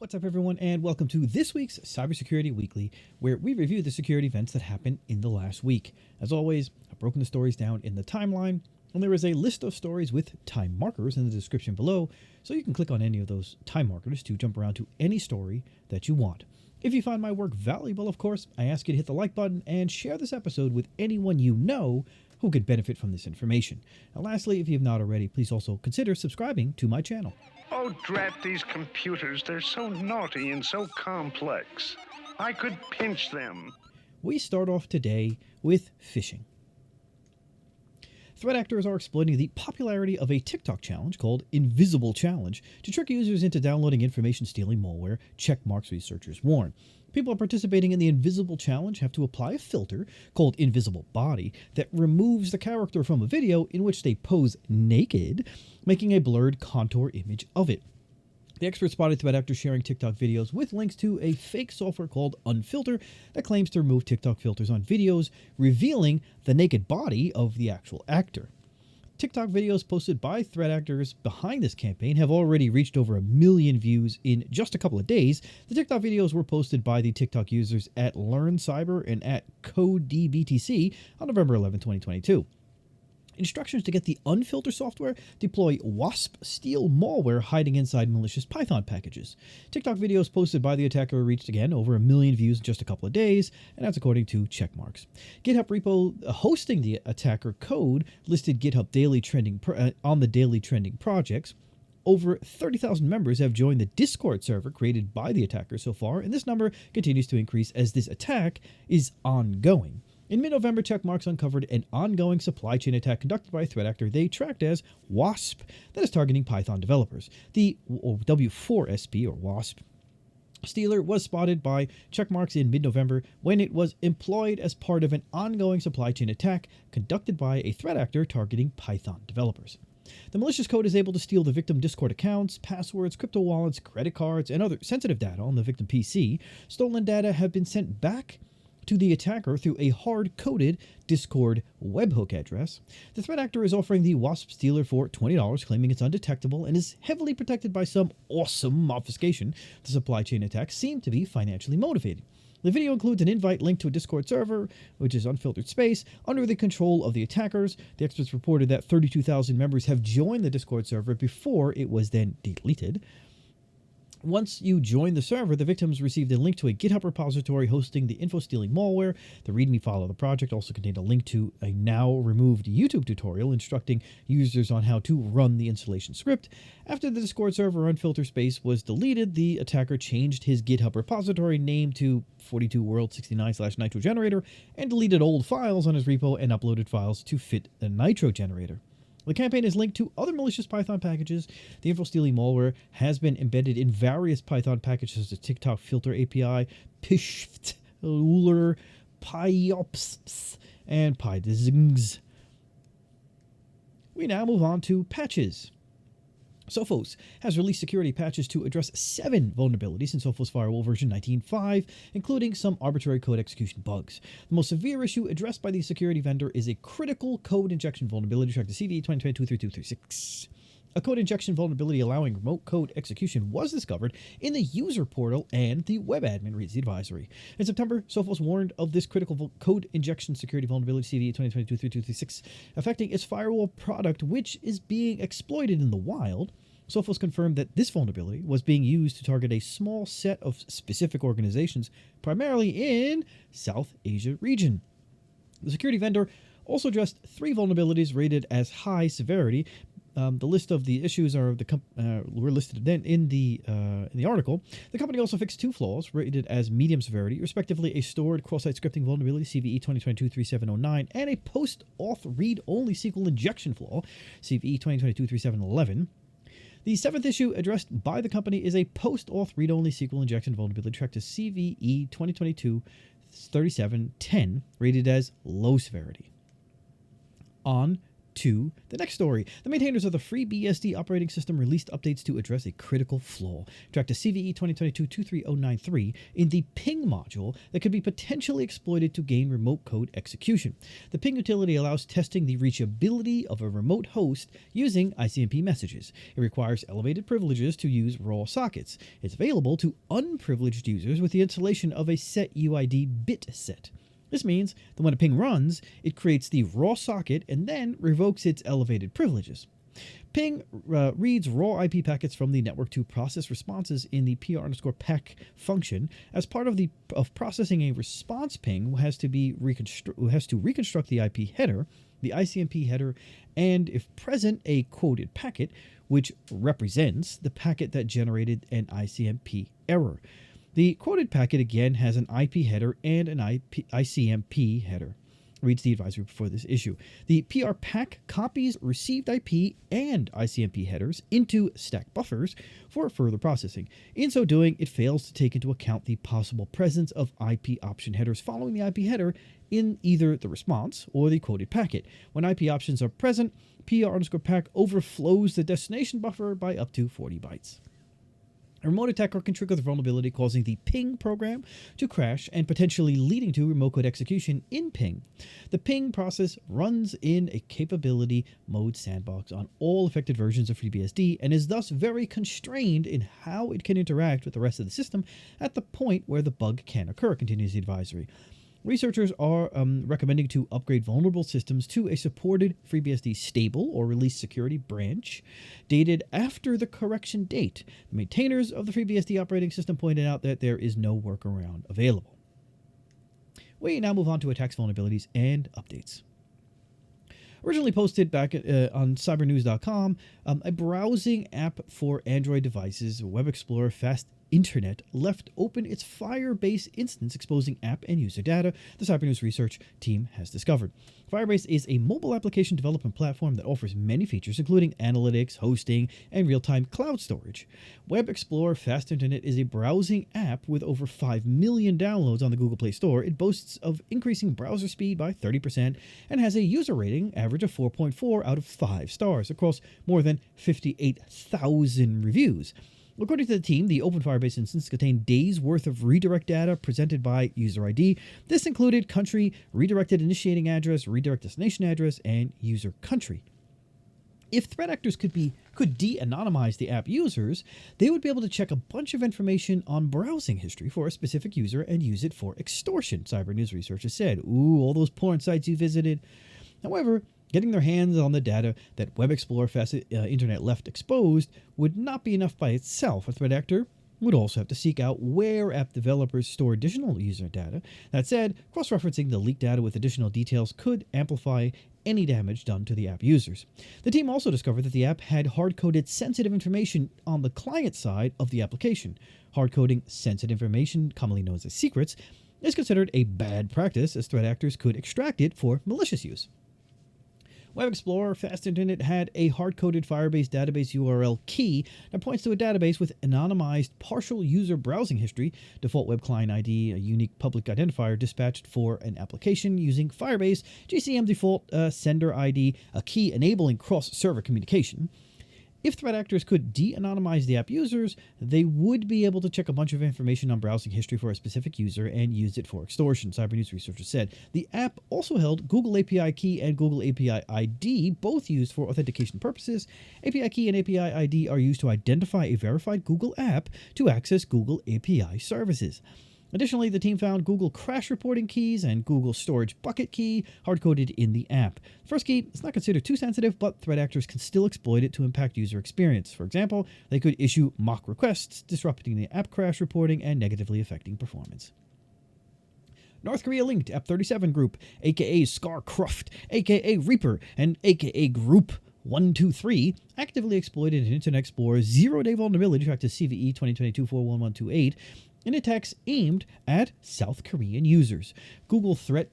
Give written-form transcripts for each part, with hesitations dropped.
What's up, everyone, and welcome to this week's Cybersecurity Weekly, where we review the security events that happened in the last week. As always, I've broken the stories down in the timeline, and there is a list of stories with time markers in the description below, so you can click on any of those time markers to jump around to any story that you want. If you find my work valuable, of course, I ask you to hit the like button and share this episode with anyone you know who could benefit from this information. And lastly, if you have not already, please also consider subscribing to my channel. Oh, drat these computers. They're so naughty and so complex. I could pinch them. We start off today with phishing. Threat actors are exploiting the popularity of a TikTok challenge called Invisible Challenge to trick users into downloading information-stealing malware, checkmarks researchers warn. People participating in the Invisible Challenge have to apply a filter called Invisible Body that removes the character from a video in which they pose naked, making a blurred contour image of it. The expert spotted threat actors sharing TikTok videos with links to a fake software called Unfilter that claims to remove TikTok filters on videos, revealing the naked body of the actual actor. TikTok videos posted by threat actors behind this campaign have already reached over 1 million views in just a couple of days. The TikTok videos were posted by the TikTok users at LearnCyber and at CodeBTC on November 11, 2022. Instructions to get the Unfilter software: deploy wasp-steal malware hiding inside malicious Python packages. TikTok videos posted by the attacker reached again over 1 million views in just a couple of days, and that's according to checkmarks. GitHub repo hosting the attacker code listed GitHub daily trending on the daily trending projects. Over 30,000 members have joined the Discord server created by the attacker so far, and this number continues to increase as this attack is ongoing. In mid-November, checkmarks uncovered an ongoing supply chain attack conducted by a threat actor they tracked as WASP that is targeting Python developers. The W4SP, or WASP, stealer was spotted by checkmarks in mid-November when it was employed as part of an ongoing supply chain attack conducted by a threat actor targeting Python developers. The malicious code is able to steal the victim Discord accounts, passwords, crypto wallets, credit cards, and other sensitive data on the victim PC. Stolen data have been sent back to the attacker through a hard-coded Discord webhook address. The threat actor is offering the WASP stealer for $20, claiming it's undetectable and is heavily protected by some awesome obfuscation. The supply chain attacks seem to be financially motivated. The video includes an invite link to a Discord server, which is unfiltered space, under the control of the attackers. The experts reported that 32,000 members have joined the Discord server before it was then deleted. Once you join the server, the victims received a link to a GitHub repository hosting the info-stealing malware. The README file of the project also contained a link to a now-removed YouTube tutorial instructing users on how to run the installation script. After the Discord server unfiltered space was deleted, the attacker changed his GitHub repository name to 42world69/nitrogenerator and deleted old files on his repo and uploaded files to fit the nitro generator. The campaign is linked to other malicious Python packages. The info-stealing malware has been embedded in various Python packages such as TikTok Filter API, PHISHING, PyOps, and PyDisgs. We now move on to patches. Sophos has released security patches to address 7 vulnerabilities in Sophos Firewall version 19.5, including some arbitrary code execution bugs. The most severe issue addressed by the security vendor is a critical code injection vulnerability tracked to CV 2022-3236. A code injection vulnerability allowing remote code execution was discovered in the user portal, and the web admin reads the advisory. In September, Sophos warned of this critical code injection security vulnerability CV 2022-3236 affecting its firewall product, which is being exploited in the wild. Sophos confirmed that this vulnerability was being used to target a small set of specific organizations, primarily in South Asia region. The security vendor also addressed 3 vulnerabilities rated as high severity. The list of the issues were listed then in the article. The company also fixed 2 flaws rated as medium severity, respectively a stored cross-site scripting vulnerability CVE 2022-3709 and a post-auth read-only SQL injection flaw CVE 2022-3711. The 7th issue addressed by the company is a post-auth read-only SQL injection vulnerability tracked to CVE 2022-3710, rated as low severity. On to the next story. The maintainers of the FreeBSD operating system released updates to address a critical flaw, tracked to CVE 2022-23093, in the ping module that could be potentially exploited to gain remote code execution. The ping utility allows testing the reachability of a remote host using ICMP messages. It requires elevated privileges to use raw sockets. It's available to unprivileged users with the installation of a set UID bit set. This means that when a ping runs, it creates the raw socket and then revokes its elevated privileges. Ping reads raw IP packets from the network to process responses in the PR_pack function. As part of processing a response ping, has to reconstruct the IP header, the ICMP header, and if present, a quoted packet, which represents the packet that generated an ICMP error. The quoted packet again has an IP header and an ICMP header. Reads the advisory before this issue. The PR pack copies received IP and ICMP headers into stack buffers for further processing. In so doing, it fails to take into account the possible presence of IP option headers following the IP header in either the response or the quoted packet. When IP options are present, PR_pack overflows the destination buffer by up to 40 bytes. A remote attacker can trigger the vulnerability, causing the ping program to crash and potentially leading to remote code execution in ping. The ping process runs in a capability mode sandbox on all affected versions of FreeBSD and is thus very constrained in how it can interact with the rest of the system at the point where the bug can occur, continues the advisory. Researchers are recommending to upgrade vulnerable systems to a supported FreeBSD stable or release security branch dated after the correction date. The maintainers of the FreeBSD operating system pointed out that there is no workaround available. We now move on to attacks, vulnerabilities, and updates. Originally posted back on cybernews.com, a browsing app for Android devices, Web Explorer Fast Internet, left open its Firebase instance exposing app and user data, the Cybernews research team has discovered. Firebase is a mobile application development platform that offers many features, including analytics, hosting, and real-time cloud storage. Web Explorer Fast Internet is a browsing app with over 5 million downloads on the Google Play Store. It boasts of increasing browser speed by 30% and has a user rating average of 4.4 out of 5 stars across more than 58,000 reviews. According to the team, the open Firebase instance contained days' worth of redirect data presented by user ID. This included country, redirected initiating address, redirect destination address, and user country. If threat actors could de-anonymize the app users, they would be able to check a bunch of information on browsing history for a specific user and use it for extortion, Cybernews researchers said. Ooh, all those porn sites you visited. However, getting their hands on the data that Web Explorer Fast Internet left exposed would not be enough by itself. A threat actor would also have to seek out where app developers store additional user data. That said, cross-referencing the leaked data with additional details could amplify any damage done to the app users. The team also discovered that the app had hard-coded sensitive information on the client side of the application. Hard-coding sensitive information, commonly known as secrets, is considered a bad practice as threat actors could extract it for malicious use. Web Explorer Fast Internet had a hard-coded Firebase database URL key that points to a database with anonymized partial user browsing history, default web client ID, a unique public identifier dispatched for an application using Firebase, GCM default sender ID, a key enabling cross-server communication. If threat actors could de-anonymize the app users, they would be able to check a bunch of information on browsing history for a specific user and use it for extortion, Cybernews researchers said. The app also held Google API key and Google API ID, both used for authentication purposes. API key and API ID are used to identify a verified Google app to access Google API services. Additionally, the team found Google crash reporting keys and Google storage bucket key hard-coded in the app. The first key is not considered too sensitive, but threat actors can still exploit it to impact user experience. For example, they could issue mock requests, disrupting the app crash reporting and negatively affecting performance. North Korea linked App37 Group, aka ScarCruft, aka Reaper, and aka Group 123 actively exploited an Internet Explorer zero-day vulnerability tracked to CVE 2022-41128 in attacks aimed at South Korean users. Google Threat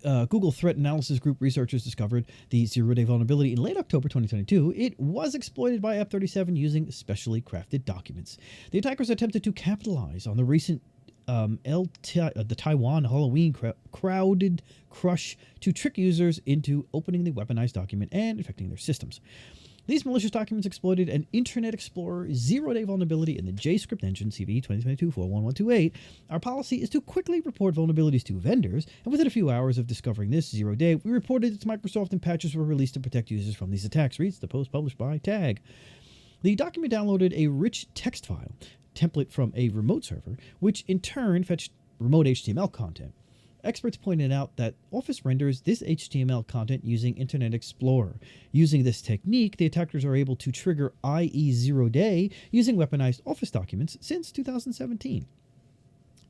Analysis Group researchers discovered the zero-day vulnerability in late October 2022. It was exploited by App37 using specially crafted documents. The attackers attempted to capitalize on the recent the Taiwan Halloween crowded crush to trick users into opening the weaponized document and infecting their systems. These malicious documents exploited an Internet Explorer zero-day vulnerability in the JScript engine CVE 2022-41128. Our policy is to quickly report vulnerabilities to vendors, and within a few hours of discovering this zero-day, we reported it to Microsoft and patches were released to protect users from these attacks, reads the post published by Tag. The document downloaded a rich text file, template from a remote server, which in turn fetched remote HTML content. Experts pointed out that Office renders this HTML content using Internet Explorer. Using this technique, the attackers are able to trigger IE zero-day using weaponized Office documents since 2017.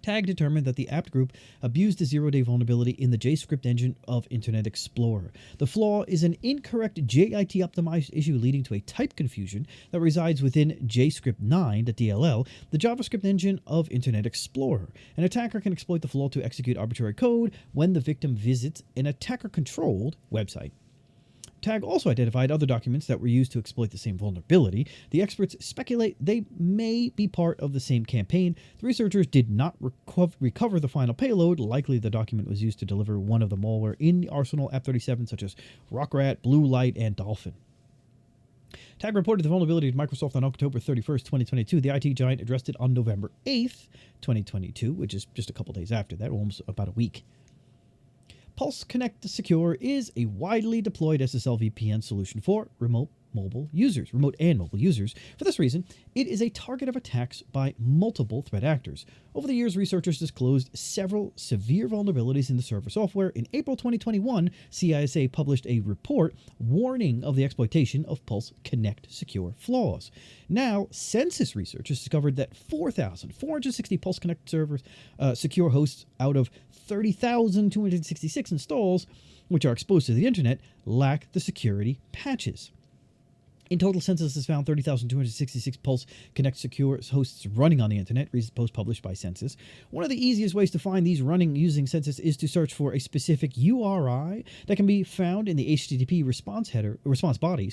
Tag determined that the apt group abused the zero-day vulnerability in the JScript engine of Internet Explorer. The flaw is an incorrect JIT-optimized issue leading to a type confusion that resides within JScript9.dll, the JavaScript engine of Internet Explorer. An attacker can exploit the flaw to execute arbitrary code when the victim visits an attacker-controlled website. Tag also identified other documents that were used to exploit the same vulnerability. The experts speculate they may be part of the same campaign. The researchers did not recover the final payload. Likely the document was used to deliver one of the malware in the arsenal App37, such as Rockrat, Blue Light, and Dolphin. Tag reported the vulnerability to Microsoft on October 31st, 2022. The IT giant addressed it on November 8th, 2022, which is just a couple days after that, almost about a week. Pulse Connect Secure is a widely deployed SSL VPN solution for remote and mobile users. For this reason, it is a target of attacks by multiple threat actors. Over the years, researchers disclosed several severe vulnerabilities in the server software. In April 2021, CISA published a report warning of the exploitation of Pulse Connect Secure flaws. Now, Census researchers discovered that 4,460 Pulse Connect servers secure hosts out of 30,266 installs, which are exposed to the internet, lack the security patches. In total, Census has found 30,266 Pulse Connect Secure hosts running on the internet, reads the post published by Census. One of the easiest ways to find these running using Census is to search for a specific URI that can be found in the HTTP response body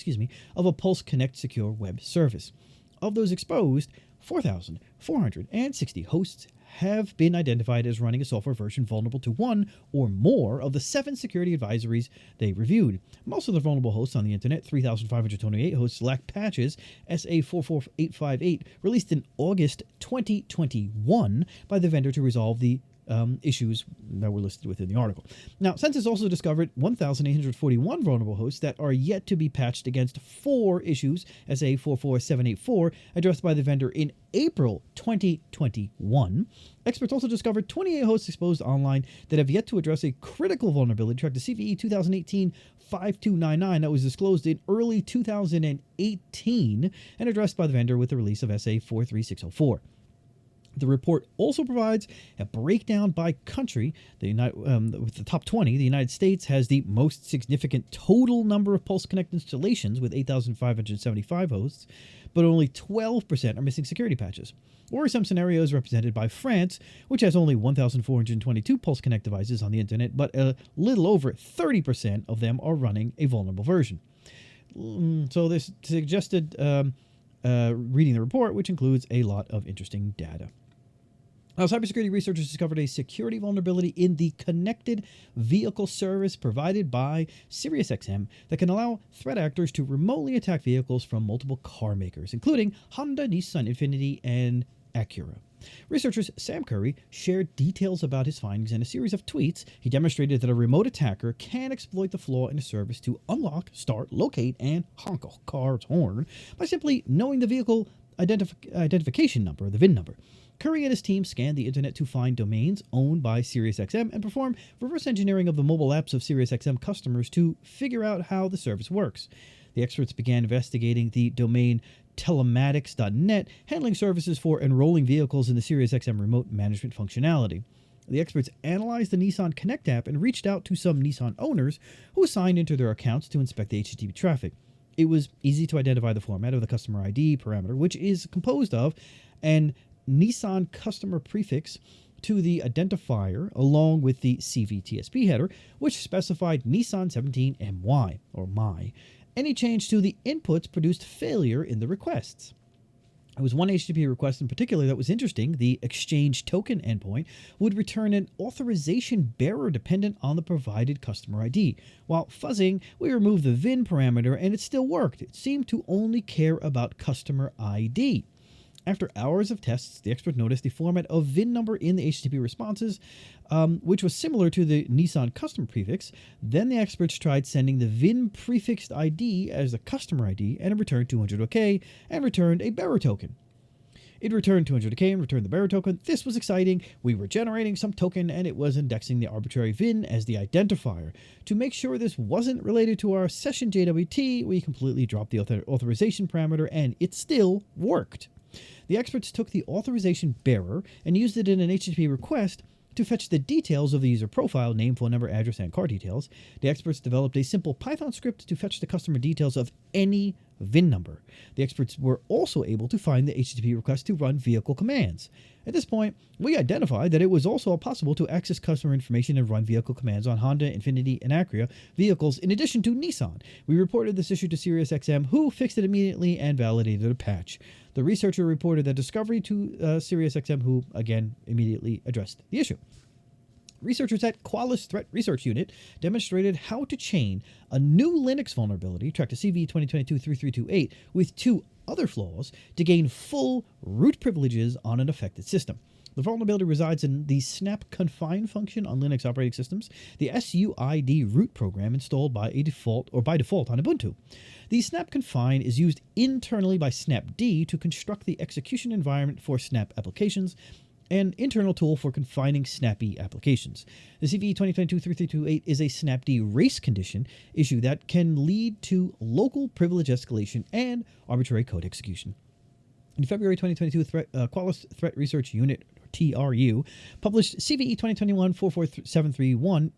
of a Pulse Connect Secure web service. Of those exposed, 4,460 hosts have been identified as running a software version vulnerable to one or more of the 7 security advisories they reviewed. Most of the vulnerable hosts on the internet, 3,528 hosts, lack patches SA44858 released in August 2021 by the vendor to resolve the issues that were listed within the article. Now, Census also discovered 1,841 vulnerable hosts that are yet to be patched against 4 issues, SA44784, addressed by the vendor in April 2021. Experts also discovered 28 hosts exposed online that have yet to address a critical vulnerability tracked to CVE 2018-5299 that was disclosed in early 2018 and addressed by the vendor with the release of SA43604. The report also provides a breakdown by country. With the top 20, the United States has the most significant total number of Pulse Connect installations with 8,575 hosts, but only 12% are missing security patches. Worrisome scenario is represented by France, which has only 1,422 Pulse Connect devices on the internet, but a little over 30% of them are running a vulnerable version. So this suggested reading the report, which includes a lot of interesting data. Now, cybersecurity researchers discovered a security vulnerability in the connected vehicle service provided by SiriusXM that can allow threat actors to remotely attack vehicles from multiple car makers, including Honda, Nissan, Infiniti, and Acura. Researchers Sam Curry shared details about his findings in a series of tweets. He demonstrated that a remote attacker can exploit the flaw in a service to unlock, start, locate, and honk a car's horn by simply knowing the vehicle identification number, the VIN number. Curry and his team scanned the internet to find domains owned by SiriusXM and perform reverse engineering of the mobile apps of SiriusXM customers to figure out how the service works. The experts began investigating the domain telematics.net, handling services for enrolling vehicles in the SiriusXM remote management functionality. The experts analyzed the Nissan Connect app and reached out to some Nissan owners who signed into their accounts to inspect the HTTP traffic. It was easy to identify the format of the customer ID parameter, which is composed of an Nissan customer prefix to the identifier along with the CVTSP header, which specified Nissan 17MY or MY. Any change to the inputs produced failure in the requests. There was one HTTP request in particular that was interesting. The exchange token endpoint would return an authorization bearer dependent on the provided customer ID. While fuzzing, we removed the VIN parameter and it still worked. It seemed to only care about customer ID. After hours of tests, the expert noticed the format of VIN number in the HTTP responses, which was similar to the Nissan customer prefix. Then the experts tried sending the VIN prefixed ID as the customer ID, and it returned 200OK and returned a bearer token. It returned 200OK and returned the bearer token. This was exciting. We were generating some token, and it was indexing the arbitrary VIN as the identifier. To make sure this wasn't related to our session JWT, we completely dropped the authorization parameter, and it still worked. The experts took the authorization bearer and used it in an HTTP request to fetch the details of the user profile, name, phone number, address, and card details. The experts developed a simple Python script to fetch the customer details of any VIN number. The experts were also able to find the HTTP request to run vehicle commands. At this point, we identified that it was also possible to access customer information and run vehicle commands on Honda, Infiniti, and Acura vehicles in addition to Nissan. We reported this issue to SiriusXM, who fixed it immediately and validated a patch. The researcher reported that discovery to SiriusXM, who, again, immediately addressed the issue. Researchers at Qualys Threat Research Unit demonstrated how to chain a new Linux vulnerability, tracked to CV 2022-3328, with two other flaws to gain full root privileges on an affected system. The vulnerability resides in the snap confine function on Linux operating systems, the SUID root program installed by default on Ubuntu. The snap confine is used internally by snapd to construct the execution environment for snap applications, an internal tool for confining snappy applications. The CV 2022-3328 is a snapd race condition issue that can lead to local privilege escalation and arbitrary code execution. In February 2022, Qualys Threat Research Unit, or TRU, published CVE 2021-44731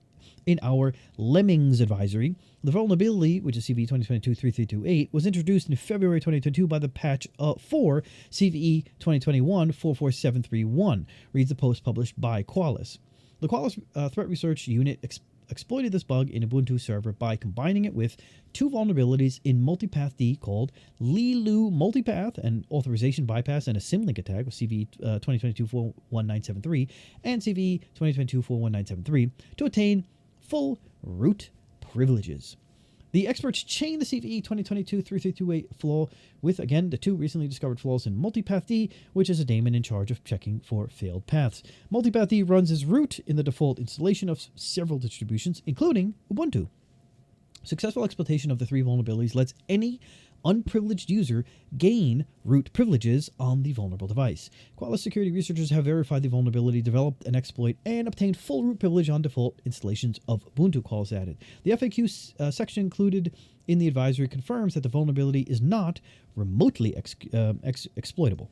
in our Lemmings advisory. The vulnerability, which is CVE 2022-3328, was introduced in February 2022 by the patch for CVE 2021-44731, reads the post published by Qualys. The Qualys Threat Research Unit exploited this bug in Ubuntu server by combining it with two vulnerabilities in multipath-D called Lilu Multipath, an authorization bypass and a symlink attack with CVE 2022-41973 and CVE 2022-41973 to attain full root privileges. The experts chained the CVE 2022-3328 flaw with, again, the two recently discovered flaws in multipath-D, which is a daemon in charge of checking for failed paths. Multipath-D runs as root in the default installation of several distributions, including Ubuntu. Successful exploitation of the three vulnerabilities lets any unprivileged user gain root privileges on the vulnerable device. Qualys security researchers have verified the vulnerability, developed an exploit, and obtained full root privilege on default installations of Ubuntu, Qualys added. The FAQ section included in the advisory confirms that the vulnerability is not remotely exploitable.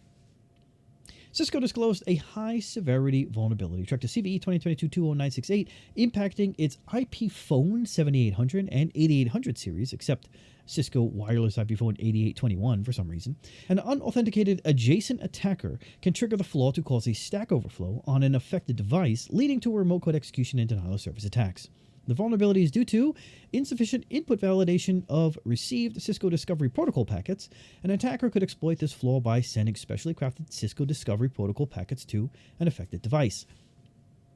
Cisco disclosed a high-severity vulnerability tracked to CVE 2022-20968, impacting its IP phone 7800 and 8800 series, except Cisco wireless IP phone 8821 for some reason. An unauthenticated adjacent attacker can trigger the flaw to cause a stack overflow on an affected device, leading to a remote code execution and denial of service attacks. The vulnerability is due to insufficient input validation of received Cisco Discovery Protocol packets. An attacker could exploit this flaw by sending specially crafted Cisco Discovery Protocol packets to an affected device.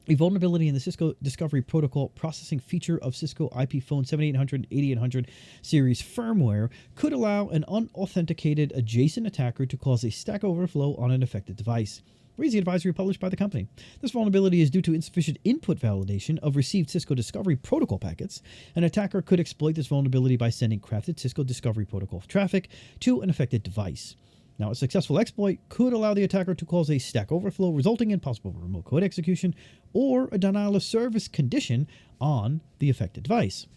A vulnerability in the Cisco Discovery Protocol processing feature of Cisco IP phone 7800 and 8800 series firmware could allow an unauthenticated adjacent attacker to cause a stack overflow on an affected device. Reads the advisory published by the company. This vulnerability is due to insufficient input validation of received Cisco Discovery Protocol packets. An attacker could exploit this vulnerability by sending crafted Cisco Discovery Protocol traffic to an affected device. Now, a successful exploit could allow the attacker to cause a stack overflow, resulting in possible remote code execution or a denial of service condition on the affected device.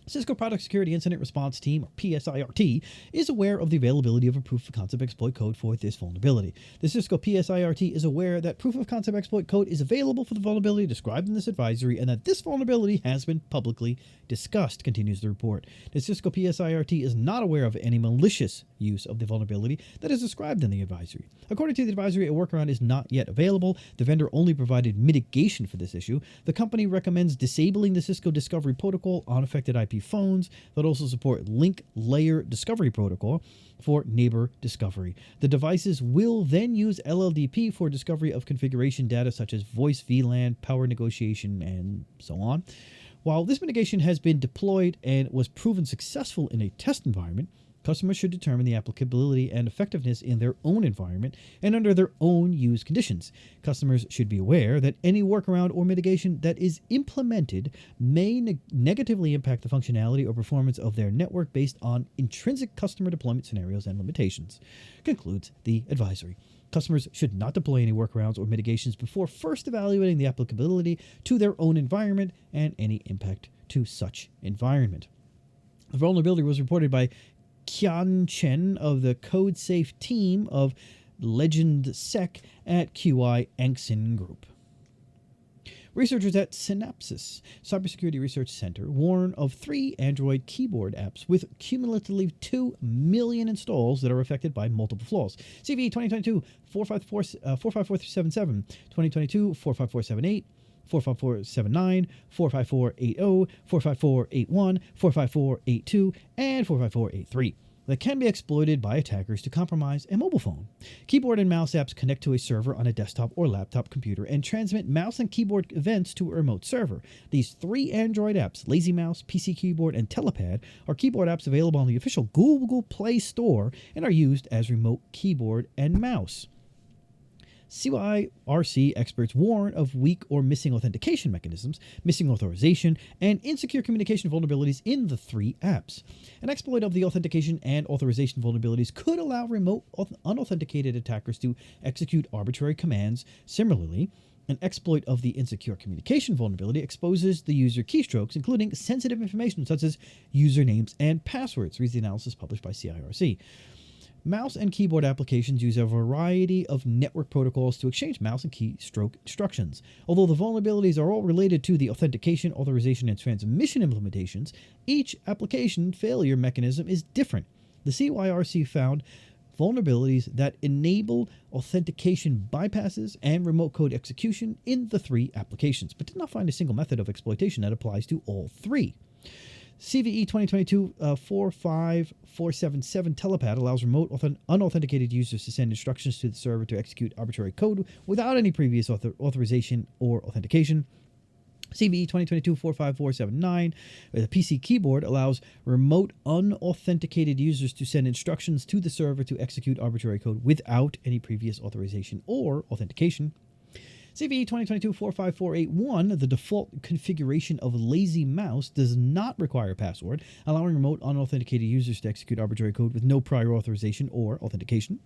Cisco Product Security Incident Response Team, or PSIRT, is aware of the availability of a proof-of-concept exploit code for this vulnerability. The Cisco PSIRT is aware that proof-of-concept exploit code is available for the vulnerability described in this advisory and that this vulnerability has been publicly discussed, continues the report. The Cisco PSIRT is not aware of any malicious use of the vulnerability that is described in the advisory. According to the advisory, a workaround is not yet available. The vendor only provided mitigation for this issue. The company recommends disabling the Cisco Discovery Protocol on affected IP phones that also support link layer discovery protocol for neighbor discovery. The devices will then use LLDP for discovery of configuration data such as voice VLAN, power negotiation, and so on. While this mitigation has been deployed and was proven successful in a test environment, customers should determine the applicability and effectiveness in their own environment and under their own use conditions. Customers should be aware that any workaround or mitigation that is implemented may negatively impact the functionality or performance of their network based on intrinsic customer deployment scenarios and limitations, concludes the advisory. Customers should not deploy any workarounds or mitigations before first evaluating the applicability to their own environment and any impact to such environment. The vulnerability was reported by Kian Chen of the CodeSafe team of LegendSec at QI Angson Group. Researchers at Synapsys Cybersecurity Research Center warn of 3 Android keyboard apps with cumulatively 2 million installs that are affected by multiple flaws. CVE 2022-45477, 2022-45478, 45479, 45480, 45481, 45482, and 45483 that can be exploited by attackers to compromise a mobile phone. Keyboard and mouse apps connect to a server on a desktop or laptop computer and transmit mouse and keyboard events to a remote server. These 3 Android apps, Lazy Mouse, PC Keyboard, and Telepad, are keyboard apps available on the official Google Play Store and are used as remote keyboard and mouse. CYRC experts warn of weak or missing authentication mechanisms, missing authorization, and insecure communication vulnerabilities in the 3 apps. An exploit of the authentication and authorization vulnerabilities could allow remote unauthenticated attackers to execute arbitrary commands. Similarly, an exploit of the insecure communication vulnerability exposes the user keystrokes, including sensitive information such as usernames and passwords, reads the analysis published by CIRC. Mouse and keyboard applications use a variety of network protocols to exchange mouse and keystroke instructions. Although the vulnerabilities are all related to the authentication, authorization, and transmission implementations, each application failure mechanism is different. The CYRC found vulnerabilities that enable authentication bypasses and remote code execution in the 3 applications, but did not find a single method of exploitation that applies to all 3. CVE 2022-45477 Telepad allows remote unauthenticated users to send instructions to the server to execute arbitrary code without any previous authorization or authentication. CVE 2022-45479, the PC Keyboard allows remote unauthenticated users to send instructions to the server to execute arbitrary code without any previous authorization or authentication. CVE 2022-45481, the default configuration of Lazy Mouse does not require a password, allowing remote unauthenticated users to execute arbitrary code with no prior authorization or authentication.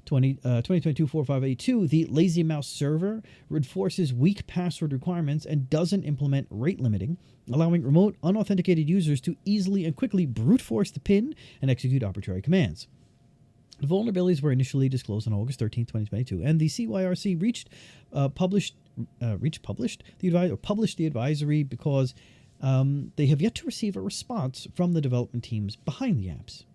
2022-4582, the Lazy Mouse server enforces weak password requirements and doesn't implement rate limiting, allowing remote unauthenticated users to easily and quickly brute force the PIN and execute arbitrary commands. The vulnerabilities were initially disclosed on August 13, 2022, and the CYRC published the advisory because they have yet to receive a response from the development teams behind the apps.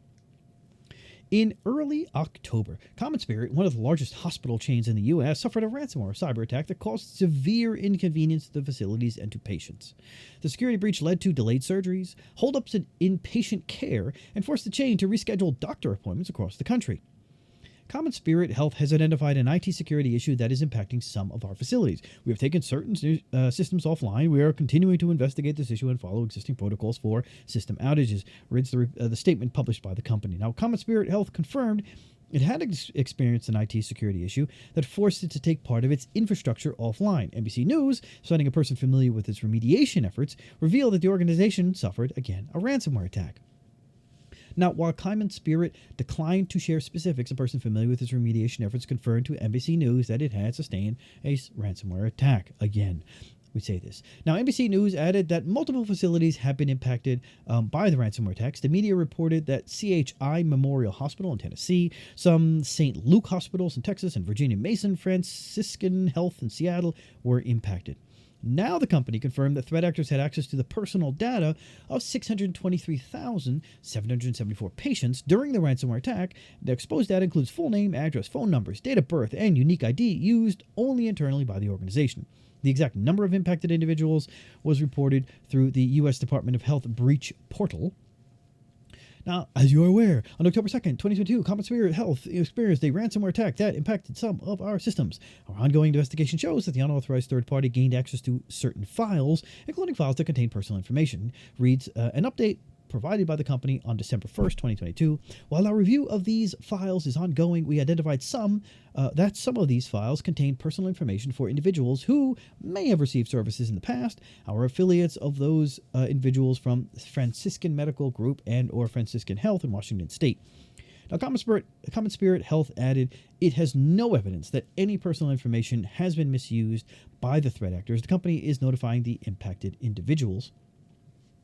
In early October, CommonSpirit, one of the largest hospital chains in the U.S., suffered a ransomware cyber attack that caused severe inconvenience to the facilities and to patients. The security breach led to delayed surgeries, holdups in inpatient care, and forced the chain to reschedule doctor appointments across the country. CommonSpirit Health has identified an IT security issue that is impacting some of our facilities. We have taken certain systems offline. We are continuing to investigate this issue and follow existing protocols for system outages, reads the statement published by the company. Now, CommonSpirit Health confirmed it had experienced an IT security issue that forced it to take part of its infrastructure offline. NBC News, citing a person familiar with its remediation efforts, revealed that the organization suffered, again, a ransomware attack. Now, while CommonSpirit declined to share specifics, a person familiar with its remediation efforts confirmed to NBC News that it had sustained a ransomware attack. Again, we say this. Now, NBC News added that multiple facilities have been impacted by the ransomware attacks. The media reported that CHI Memorial Hospital in Tennessee, some St. Luke hospitals in Texas, and Virginia Mason Franciscan Health in Seattle were impacted. Now the company confirmed that threat actors had access to the personal data of 623,774 patients during the ransomware attack. The exposed data includes full name, address, phone numbers, date of birth, and unique ID used only internally by the organization. The exact number of impacted individuals was reported through the U.S. Department of Health breach portal. Now, as you are aware, on October 2nd, 2022, CommonSpirit Health experienced a ransomware attack that impacted some of our systems. Our ongoing investigation shows that the unauthorized third party gained access to certain files, including files that contain personal information, reads an update provided by the company on December 1st, 2022. While our review of these files is ongoing, we identified that some of these files contain personal information for individuals who may have received services in the past, our affiliates of those individuals from Franciscan Medical Group and or Franciscan Health in Washington State. Now, CommonSpirit Health added, it has no evidence that any personal information has been misused by the threat actors. The company is notifying the impacted individuals.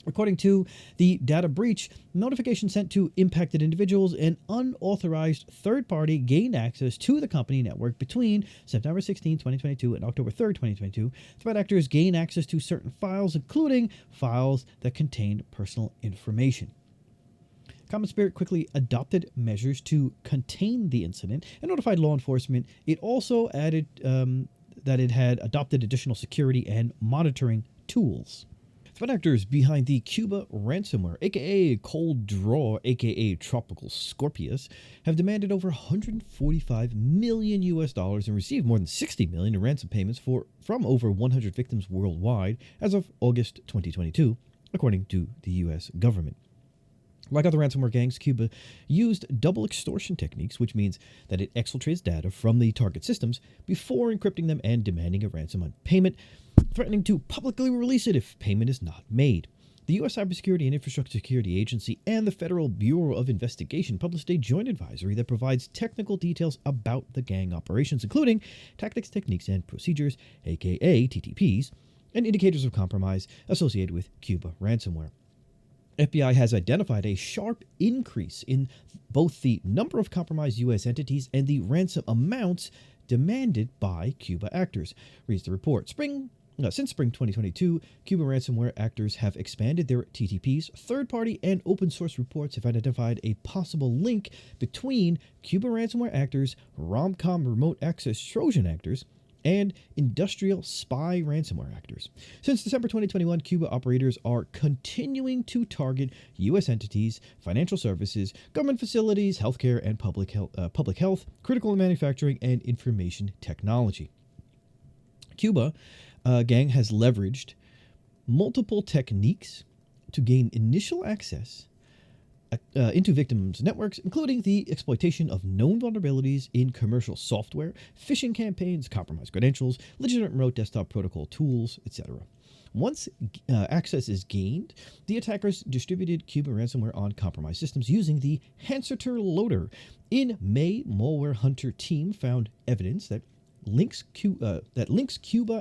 According to the data breach, notification sent to impacted individuals, an unauthorized third party gained access to the company network between September 16, 2022 and October 3, 2022. Threat actors gained access to certain files, including files that contained personal information. CommonSpirit quickly adopted measures to contain the incident and notified law enforcement. It also added that it had adopted additional security and monitoring tools. Threat actors behind the Cuba Ransomware, aka Cold Draw, aka Tropical Scorpius, have demanded over $145 million and received more than $60 million in ransom payments from over 100 victims worldwide as of August 2022, according to the U.S. government. Like other ransomware gangs, Cuba used double extortion techniques, which means that it exfiltrates data from the target systems before encrypting them and demanding a ransom on payment, threatening to publicly release it if payment is not made. The U.S. Cybersecurity and Infrastructure Security Agency and the Federal Bureau of Investigation published a joint advisory that provides technical details about the gang operations, including tactics, techniques, and procedures, aka TTPs, and indicators of compromise associated with Cuba Ransomware. FBI has identified a sharp increase in both the number of compromised U.S. entities and the ransom amounts demanded by Cuba actors, reads the report. Since spring 2022, Cuba ransomware actors have expanded their TTPs. Third-party and open-source reports have identified a possible link between Cuba ransomware actors, Romcom remote access Trojan actors, and industrial spy ransomware actors. Since December 2021, Cuba operators are continuing to target U.S. entities, financial services, government facilities, healthcare and public health, critical manufacturing, and information technology. Cuba gang has leveraged multiple techniques to gain initial access into victims' networks, including the exploitation of known vulnerabilities in commercial software, phishing campaigns, compromised credentials, legitimate remote desktop protocol tools, etc. Once access is gained, the attackers distributed Cuba ransomware on compromised systems using the Hanserter loader. In May, Malware Hunter team found evidence that links Cuba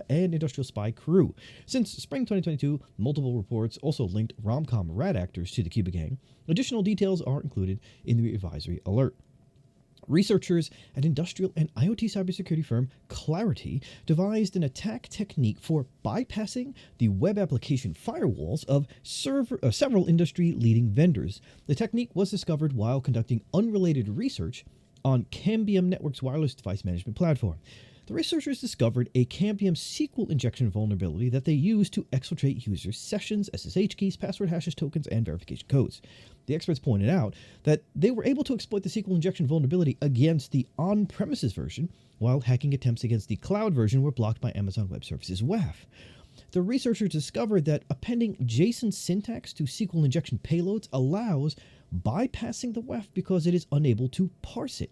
and Industrial Spy Crew. Since spring 2022, multiple reports also linked Romcom rat actors to the Cuba gang. Additional details are included in the advisory alert. Researchers at industrial and IoT cybersecurity firm Clarity devised an attack technique for bypassing the web application firewalls of several industry-leading vendors. The technique was discovered while conducting unrelated research on Cambium Network's wireless device management platform. The researchers discovered a Cambium SQL injection vulnerability that they used to exfiltrate users' sessions, SSH keys, password hashes, tokens, and verification codes. The experts pointed out that they were able to exploit the SQL injection vulnerability against the on-premises version, while hacking attempts against the cloud version were blocked by Amazon Web Services WAF. The researchers discovered that appending JSON syntax to SQL injection payloads allows bypassing the WAF because it is unable to parse it.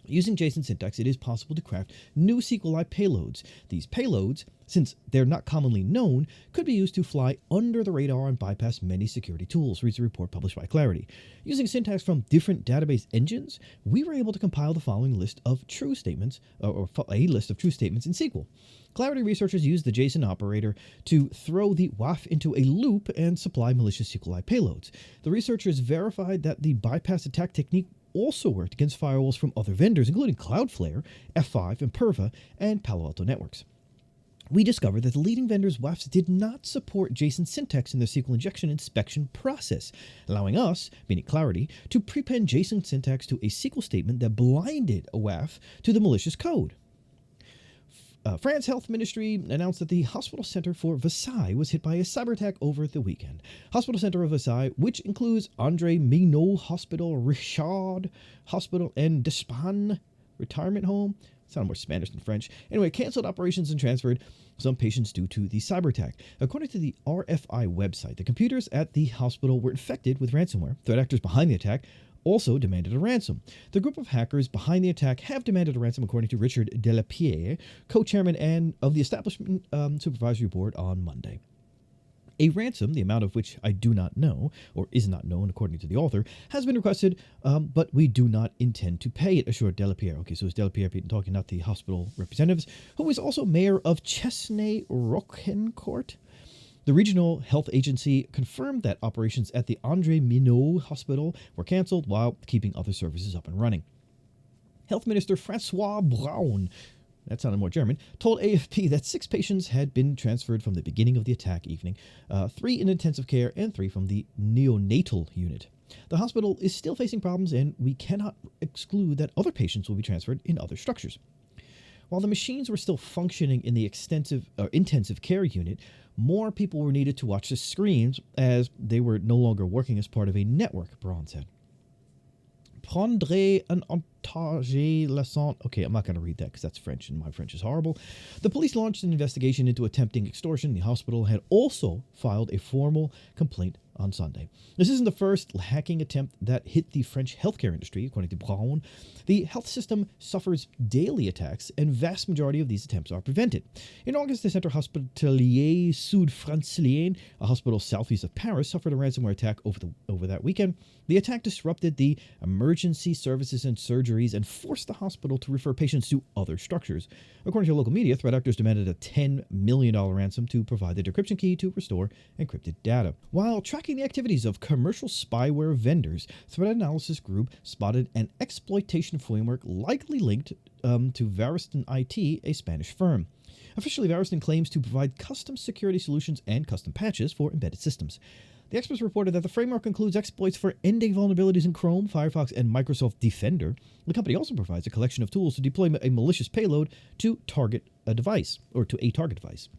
Using JSON syntax, it is possible to craft new SQLite payloads. These payloads, since they're not commonly known, could be used to fly under the radar and bypass many security tools, reads a report published by Clarity. Using syntax from different database engines, we were able to compile the following list of true statements, or a list of true statements in SQL. Clarity researchers used the JSON operator to throw the WAF into a loop and supply malicious SQLite payloads. The researchers verified that the bypass attack technique also worked against firewalls from other vendors, including Cloudflare, F5, Imperva, and Palo Alto Networks. We discovered that the leading vendors' WAFs did not support JSON syntax in their SQL injection inspection process, allowing us, meaning Clarity, to prepend JSON syntax to a SQL statement that blinded a WAF to the malicious code. France Health Ministry announced that the Hospital Center for Versailles was hit by a cyber attack over the weekend. Hospital Center of Versailles, which includes André Minot Hospital, Richard Hospital, and Despan Retirement Home. Sound more Spanish than French. Anyway, canceled operations and transferred some patients due to the cyber attack. According to the RFI website, the computers at the hospital were infected with ransomware. Threat actors behind the attack also demanded a ransom. The group of hackers behind the attack have demanded a ransom, according to Richard Delapierre, co-chairman of the Establishment Supervisory Board, on Monday. A ransom, the amount of which I do not know, or is not known according to the author, has been requested, but we do not intend to pay it, assured Delapierre. Okay, so it's Delapierre talking, not the hospital representatives, who is also mayor of Chesnay-Roquencourt. The regional health agency confirmed that operations at the André Minot Hospital were canceled while keeping other services up and running. Health Minister Francois Braun, that sounded more German, told AFP that 6 patients had been transferred from the beginning of the attack evening, 3 in intensive care and 3 from the neonatal unit. The hospital is still facing problems, and we cannot exclude that other patients will be transferred in other structures. While the machines were still functioning in the intensive care unit, more people were needed to watch the screens as they were no longer working as part of a network, Braun said. Prendrez un otage laissant. Okay, I'm not going to read that because that's French, and my French is horrible. The police launched an investigation into attempting extortion. The hospital had also filed a formal complaint on Sunday. This isn't the first hacking attempt that hit the French healthcare industry, according to Braun. The health system suffers daily attacks, and vast majority of these attempts are prevented. In August, the Centre Hospitalier Sud-Francilien, a hospital southeast of Paris, suffered a ransomware attack over that weekend. The attack disrupted the emergency services and surgeries and forced the hospital to refer patients to other structures. According to local media, threat actors demanded a $10 million ransom to provide the decryption key to restore encrypted data. While tracking the activities of commercial spyware vendors, Threat Analysis Group spotted an exploitation framework likely linked to Variston IT, a Spanish firm. Officially, Variston claims to provide custom security solutions and custom patches for embedded systems. The experts reported that the framework includes exploits for ending vulnerabilities in Chrome, Firefox, and Microsoft Defender. The company also provides a collection of tools to deploy a malicious payload to target a device, or to a target device.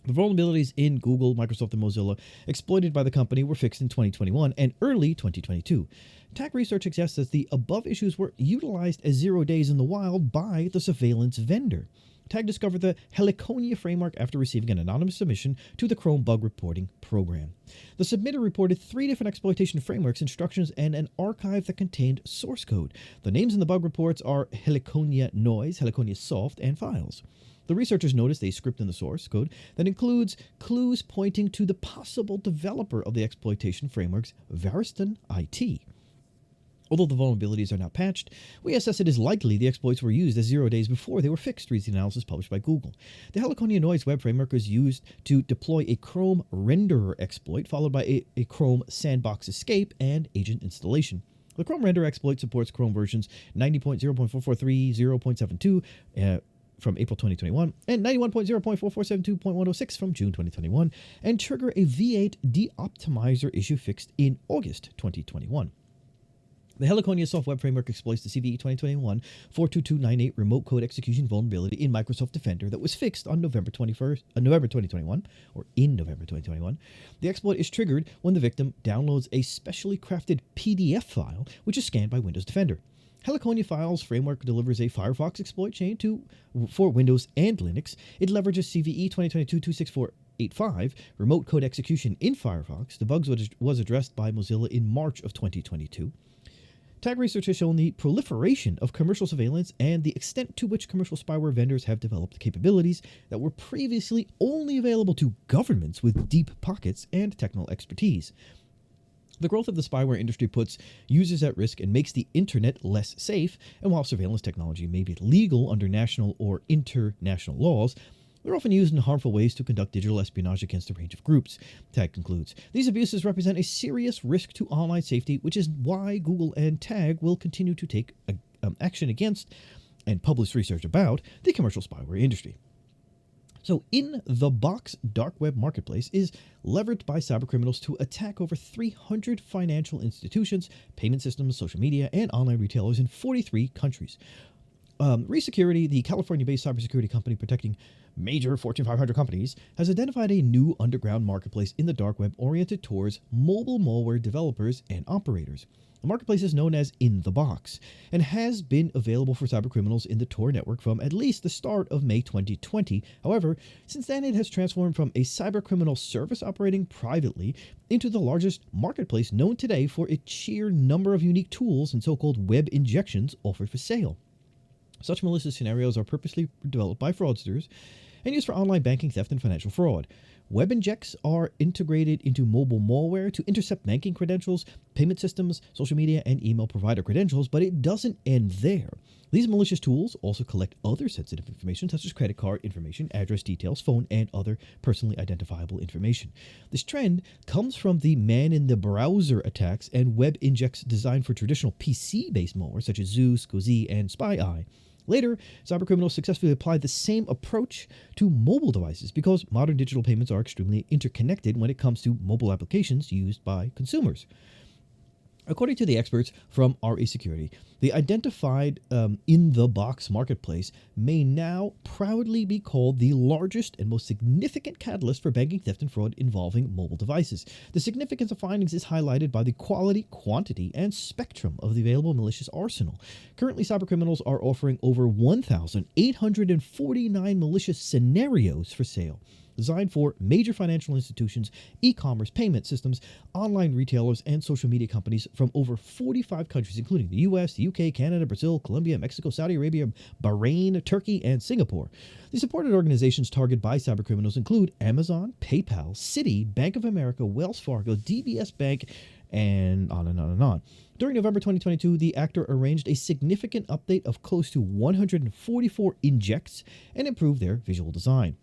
The vulnerabilities in Google, Microsoft, and Mozilla exploited by the company were fixed in 2021 and early 2022. Attack research suggests that the above issues were utilized as 0 days in the wild by the surveillance vendor. TAG discovered the Heliconia framework after receiving an anonymous submission to the Chrome bug reporting program. The submitter reported 3 different exploitation frameworks, instructions, and an archive that contained source code. The names in the bug reports are Heliconia Noise, Heliconia Soft, and Files. The researchers noticed a script in the source code that includes clues pointing to the possible developer of the exploitation frameworks, Variston IT. Although the vulnerabilities are now patched, we assess it is likely the exploits were used as 0 days before they were fixed, reads the analysis published by Google. The Heliconia Noise web framework was used to deploy a Chrome renderer exploit, followed by a Chrome sandbox escape and agent installation. The Chrome renderer exploit supports Chrome versions 90.0.443, 0.72 from April 2021, and 91.0.4472.106 from June 2021, and trigger a V8 de-optimizer issue fixed in August 2021. The Heliconia Soft Web Framework exploits the CVE 2021 42298 remote code execution vulnerability in Microsoft Defender that was fixed on November 2021, or in November 2021. The exploit is triggered when the victim downloads a specially crafted PDF file, which is scanned by Windows Defender. Heliconia Files Framework delivers a Firefox exploit chain for Windows and Linux. It leverages CVE 2022-26485 remote code execution in Firefox. The bug was addressed by Mozilla in March of 2022. Tag research has shown the proliferation of commercial surveillance and the extent to which commercial spyware vendors have developed capabilities that were previously only available to governments with deep pockets and technical expertise. The growth of the spyware industry puts users at risk and makes the internet less safe, and while surveillance technology may be legal under national or international laws, they're often used in harmful ways to conduct digital espionage against a range of groups. TAG concludes, these abuses represent a serious risk to online safety, which is why Google and TAG will continue to take action against and publish research about the commercial spyware industry. So, In the Box dark web marketplace is leveraged by cybercriminals to attack over 300 financial institutions, payment systems, social media, and online retailers in 43 countries. Resecurity, the California-based cybersecurity company protecting major Fortune 500 companies, has identified a new underground marketplace in the dark web oriented towards mobile malware developers and operators. The marketplace is known as In the Box and has been available for cybercriminals in the Tor network from at least the start of May 2020. However, since then it has transformed from a cybercriminal service operating privately into the largest marketplace known today for its sheer number of unique tools and so-called web injections offered for sale. Such malicious scenarios are purposely developed by fraudsters and used for online banking theft and financial fraud. Web injects are integrated into mobile malware to intercept banking credentials, payment systems, social media, and email provider credentials, but it doesn't end there. These malicious tools also collect other sensitive information such as credit card information, address details, phone, and other personally identifiable information. This trend comes from the man-in-the-browser attacks and web injects designed for traditional PC-based malware such as Zeus, Cozy, and SpyEye. Later, cybercriminals successfully applied the same approach to mobile devices because modern digital payments are extremely interconnected when it comes to mobile applications used by consumers. According to the experts from Resecurity, the identified in-the-box marketplace may now proudly be called the largest and most significant catalyst for banking theft and fraud involving mobile devices. The significance of findings is highlighted by the quality, quantity, and spectrum of the available malicious arsenal. Currently, cybercriminals are offering over 1,849 malicious scenarios for sale, designed for major financial institutions, e-commerce payment systems, online retailers, and social media companies from over 45 countries, including the US, the UK, Canada, Brazil, Colombia, Mexico, Saudi Arabia, Bahrain, Turkey, and Singapore. The supported organizations targeted by cybercriminals include Amazon, PayPal, Citi, Bank of America, Wells Fargo, DBS Bank, and on and on and on. During November 2022, the actor arranged a significant update of close to 144 injects and improved their visual design.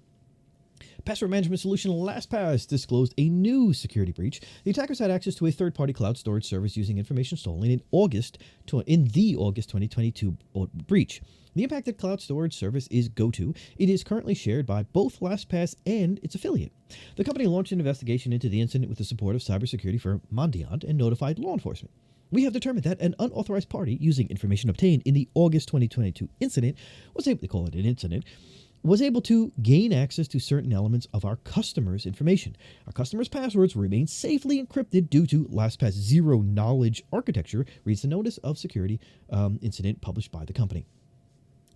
Password management solution Lastpass disclosed a new security breach. The attackers had access to a third-party cloud storage service using information stolen in the August 2022 breach. The impacted cloud storage service is GoTo. It is currently shared by both Lastpass and its affiliate. The company launched an investigation into the incident with the support of cybersecurity firm Mondiant and notified law enforcement. We have determined that an unauthorized party using information obtained in the August 2022 incident was able to gain access to certain elements of our customers' information. Our customers' passwords remain safely encrypted due to LastPass zero-knowledge architecture, reads the notice of security incident published by the company.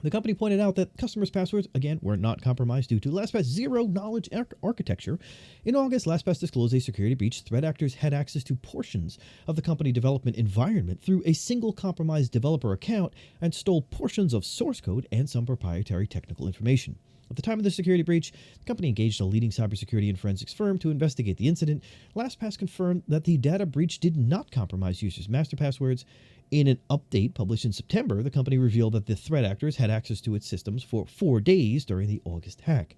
The company pointed out that customers' passwords, again, were not compromised due to LastPass zero-knowledge architecture. In August, LastPass disclosed a security breach. Threat actors had access to portions of the company development environment through a single compromised developer account and stole portions of source code and some proprietary technical information. At the time of the security breach, the company engaged a leading cybersecurity and forensics firm to investigate the incident. LastPass confirmed that the data breach did not compromise users' master passwords. In an update published in September, the company revealed that the threat actors had access to its systems for 4 days during the August hack.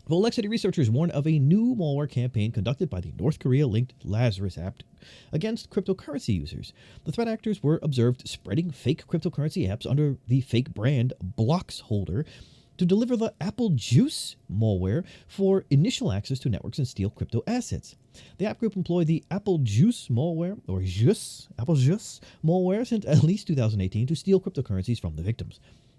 Volexity researchers warn of a new malware campaign conducted by the North Korea-linked Lazarus APT against cryptocurrency users. The threat actors were observed spreading fake cryptocurrency apps under the fake brand Bloxholder to deliver the AppleJeus Malware for initial access to networks and steal crypto assets. The app group employed the AppleJeus Malware, or AppleJeus Malware, since at least 2018 to steal cryptocurrencies from the victims.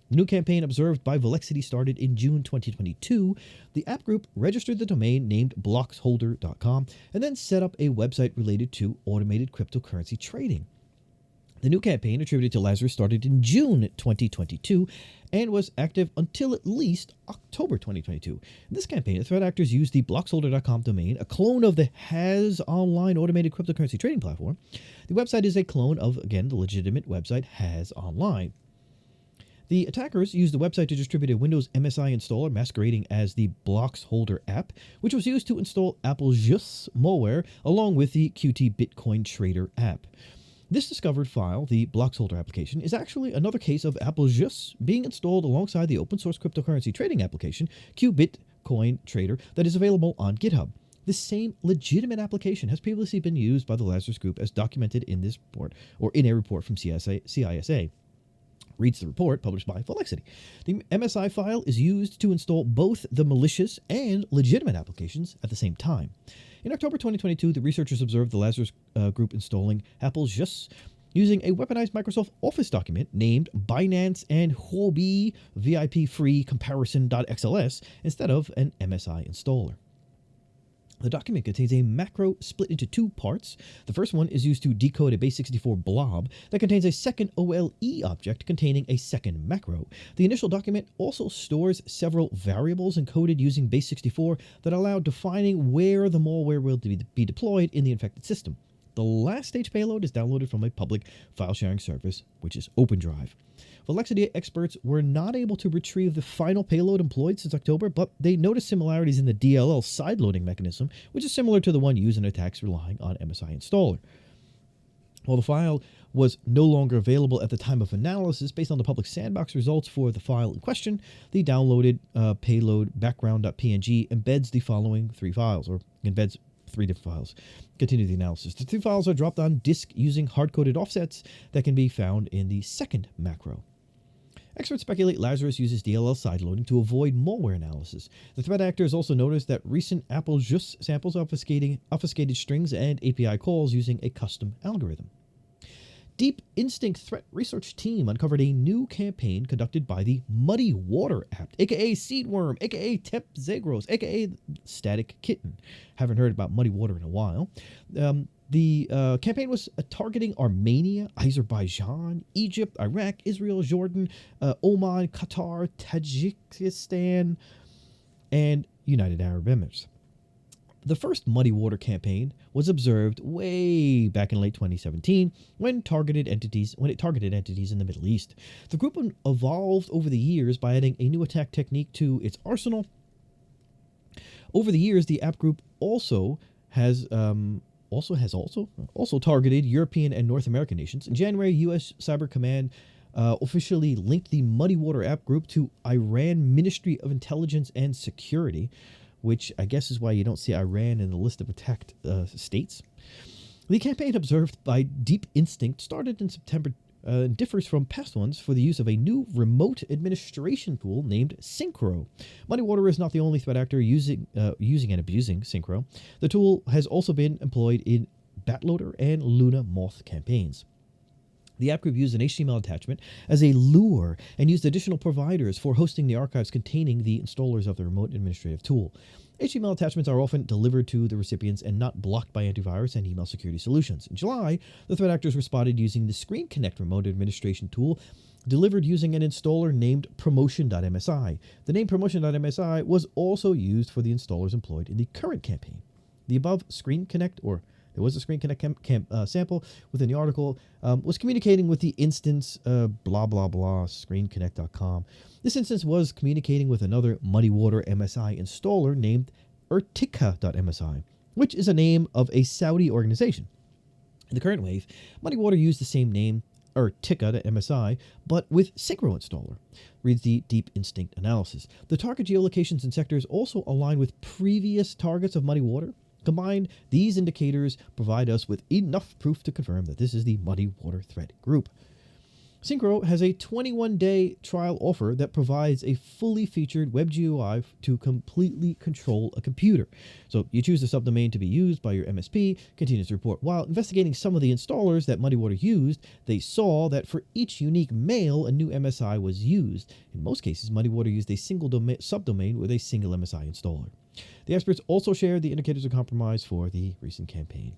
The new campaign observed by Volexity started in June 2022. The app group registered the domain named bloxholder.com and then set up a website related to automated cryptocurrency trading. The new campaign, attributed to Lazarus, started in June 2022 and was active until at least October 2022. In this campaign, the threat actors used the bloxholder.com domain, a clone of the Has Online automated cryptocurrency trading platform. The website is a clone of, again, the legitimate website Has Online. The attackers used the website to distribute a Windows MSI installer masquerading as the Bloxholder app, which was used to install AppleJeus Malware along with the Qt Bitcoin Trader app. This discovered file, the Bloxholder application, is actually another case of AppleJeus being installed alongside the open-source cryptocurrency trading application, Qt Bitcoin Trader, that is available on GitHub. This same legitimate application has previously been used by the Lazarus Group as documented in this report, or in a report from CISA. Reads the report published by Volexity. The MSI file is used to install both the malicious and legitimate applications at the same time. In October 2022, the researchers observed the Lazarus Group installing AppleJeus using a weaponized Microsoft Office document named Binance and Huobi VIP Free Comparison.xls instead of an MSI installer. The document contains a macro split into two parts. The first one is used to decode a base64 blob that contains a second OLE object containing a second macro. The initial document also stores several variables encoded using base64 that allow defining where the malware will be deployed in the infected system. The last stage payload is downloaded from a public file sharing service, which is OpenDrive. Volexity experts were not able to retrieve the final payload employed since October, but they noticed similarities in the DLL sideloading mechanism, which is similar to the one used in attacks relying on MSI installer. While the file was no longer available at the time of analysis based on the public sandbox results for the file in question, the downloaded payload background.png embeds the following three files, or embeds three different files. Continue the analysis. The two files are dropped on disk using hard-coded offsets that can be found in the second macro. Experts speculate Lazarus uses DLL sideloading to avoid malware analysis. The threat actors also noticed that recent AppleJeus samples obfuscated strings and API calls using a custom algorithm. Deep Instinct Threat Research Team uncovered a new campaign conducted by the MuddyWater APT, aka Seedworm, aka Temp Zagros, aka Static Kitten. Haven't heard about MuddyWater in a while. The campaign was targeting Armenia, Azerbaijan, Egypt, Iraq, Israel, Jordan, Oman, Qatar, Tajikistan, and United Arab Emirates. The first MuddyWater campaign was observed way back in late 2017 when it targeted entities in the Middle East. The group evolved over the years by adding a new attack technique to its arsenal. Over the years, the app group also targeted European and North American nations. In January, U.S. Cyber Command officially linked the MuddyWater app group to Iran Ministry of Intelligence and Security, which I guess is why you don't see Iran in the list of attacked states. The campaign observed by Deep Instinct started in September and differs from past ones for the use of a new remote administration tool named Synchro. MuddyWater is not the only threat actor using and abusing Synchro. The tool has also been employed in Batloader and Luna Moth campaigns. The app group used an HTML attachment as a lure and used additional providers for hosting the archives containing the installers of the remote administrative tool. HTML attachments are often delivered to the recipients and not blocked by antivirus and email security solutions. In July, the threat actors were spotted using the Screen Connect remote administration tool delivered using an installer named Promotion.msi. The name Promotion.msi was also used for the installers employed in the current campaign. The above Screen Connect, or there was a Screen Connect sample within the article, was communicating with the instance blah blah blah screenconnect.com. This instance was communicating with another MuddyWater MSI installer named Urtica.msi, which is a name of a Saudi organization. In the current wave, MuddyWater used the same name, Urtica.msi, but with Synchro installer, reads the Deep Instinct analysis. The target geolocations and sectors also align with previous targets of MuddyWater. Combined, these indicators provide us with enough proof to confirm that this is the MuddyWater threat group. Synchro has a 21-day trial offer that provides a fully featured web GUI to completely control a computer. So you choose the subdomain to be used by your MSP, continues to report. While investigating some of the installers that MuddyWater used, they saw that for each unique mail, a new MSI was used. In most cases, MuddyWater used a single subdomain with a single MSI installer. The experts also shared the indicators of compromise for the recent campaign.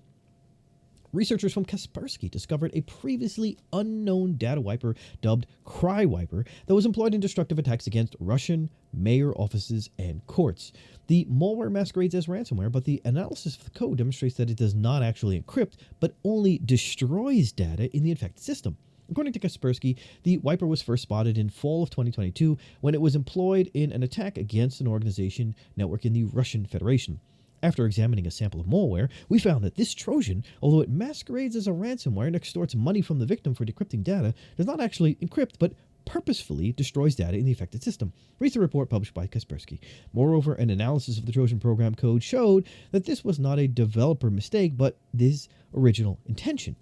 Researchers from Kaspersky discovered a previously unknown data wiper dubbed CryWiper that was employed in destructive attacks against Russian mayor offices and courts. The malware masquerades as ransomware, but the analysis of the code demonstrates that it does not actually encrypt, but only destroys data in the infected system. According to Kaspersky, the wiper was first spotted in fall of 2022 when it was employed in an attack against an organization network in the Russian Federation. After examining a sample of malware, we found that this Trojan, although it masquerades as a ransomware and extorts money from the victim for decrypting data, does not actually encrypt, but purposefully destroys data in the affected system, reads the report published by Kaspersky. Moreover, an analysis of the Trojan program code showed that this was not a developer mistake, but this original intention.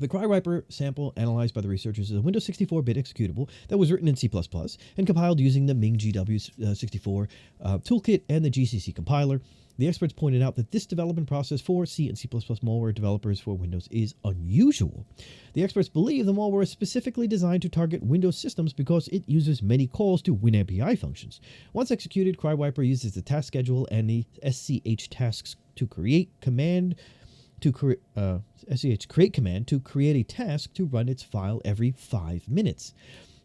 The CryWiper sample analyzed by the researchers is a Windows 64-bit executable that was written in C++ and compiled using the Ming GW64 toolkit and the GCC compiler. The experts pointed out that this development process for C and C++ malware developers for Windows is unusual. The experts believe the malware is specifically designed to target Windows systems because it uses many calls to WinAPI functions. Once executed, CryWiper uses the task schedule and the SCH tasks to create command to create a task to run its file every 5 minutes.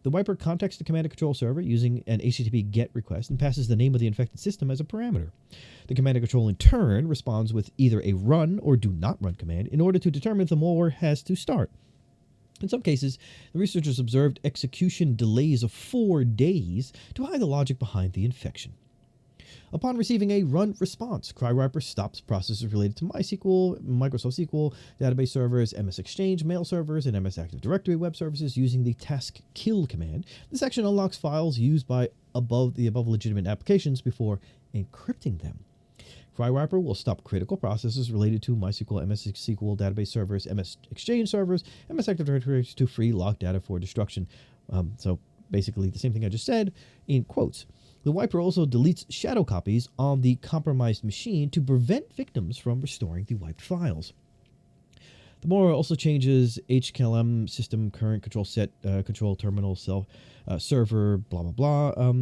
The wiper contacts the command and control server using an HTTP GET request and passes the name of the infected system as a parameter. The command and control in turn responds with either a run or do not run command in order to determine if the malware has to start. In some cases, the researchers observed execution delays of 4 days to hide the logic behind the infection. Upon receiving a run response, CryWiper stops processes related to MySQL, Microsoft SQL, database servers, MS Exchange, mail servers, and MS Active Directory web services using the task kill command. This action unlocks files used by above legitimate applications before encrypting them. CryWiper will stop critical processes related to MySQL, MS SQL, database servers, MS Exchange servers, MS Active Directory to free locked data for destruction. So basically the same thing I just said in quotes. The wiper also deletes shadow copies on the compromised machine to prevent victims from restoring the wiped files. The malware also changes HKLM system current control set, control terminal self server, blah, blah, blah,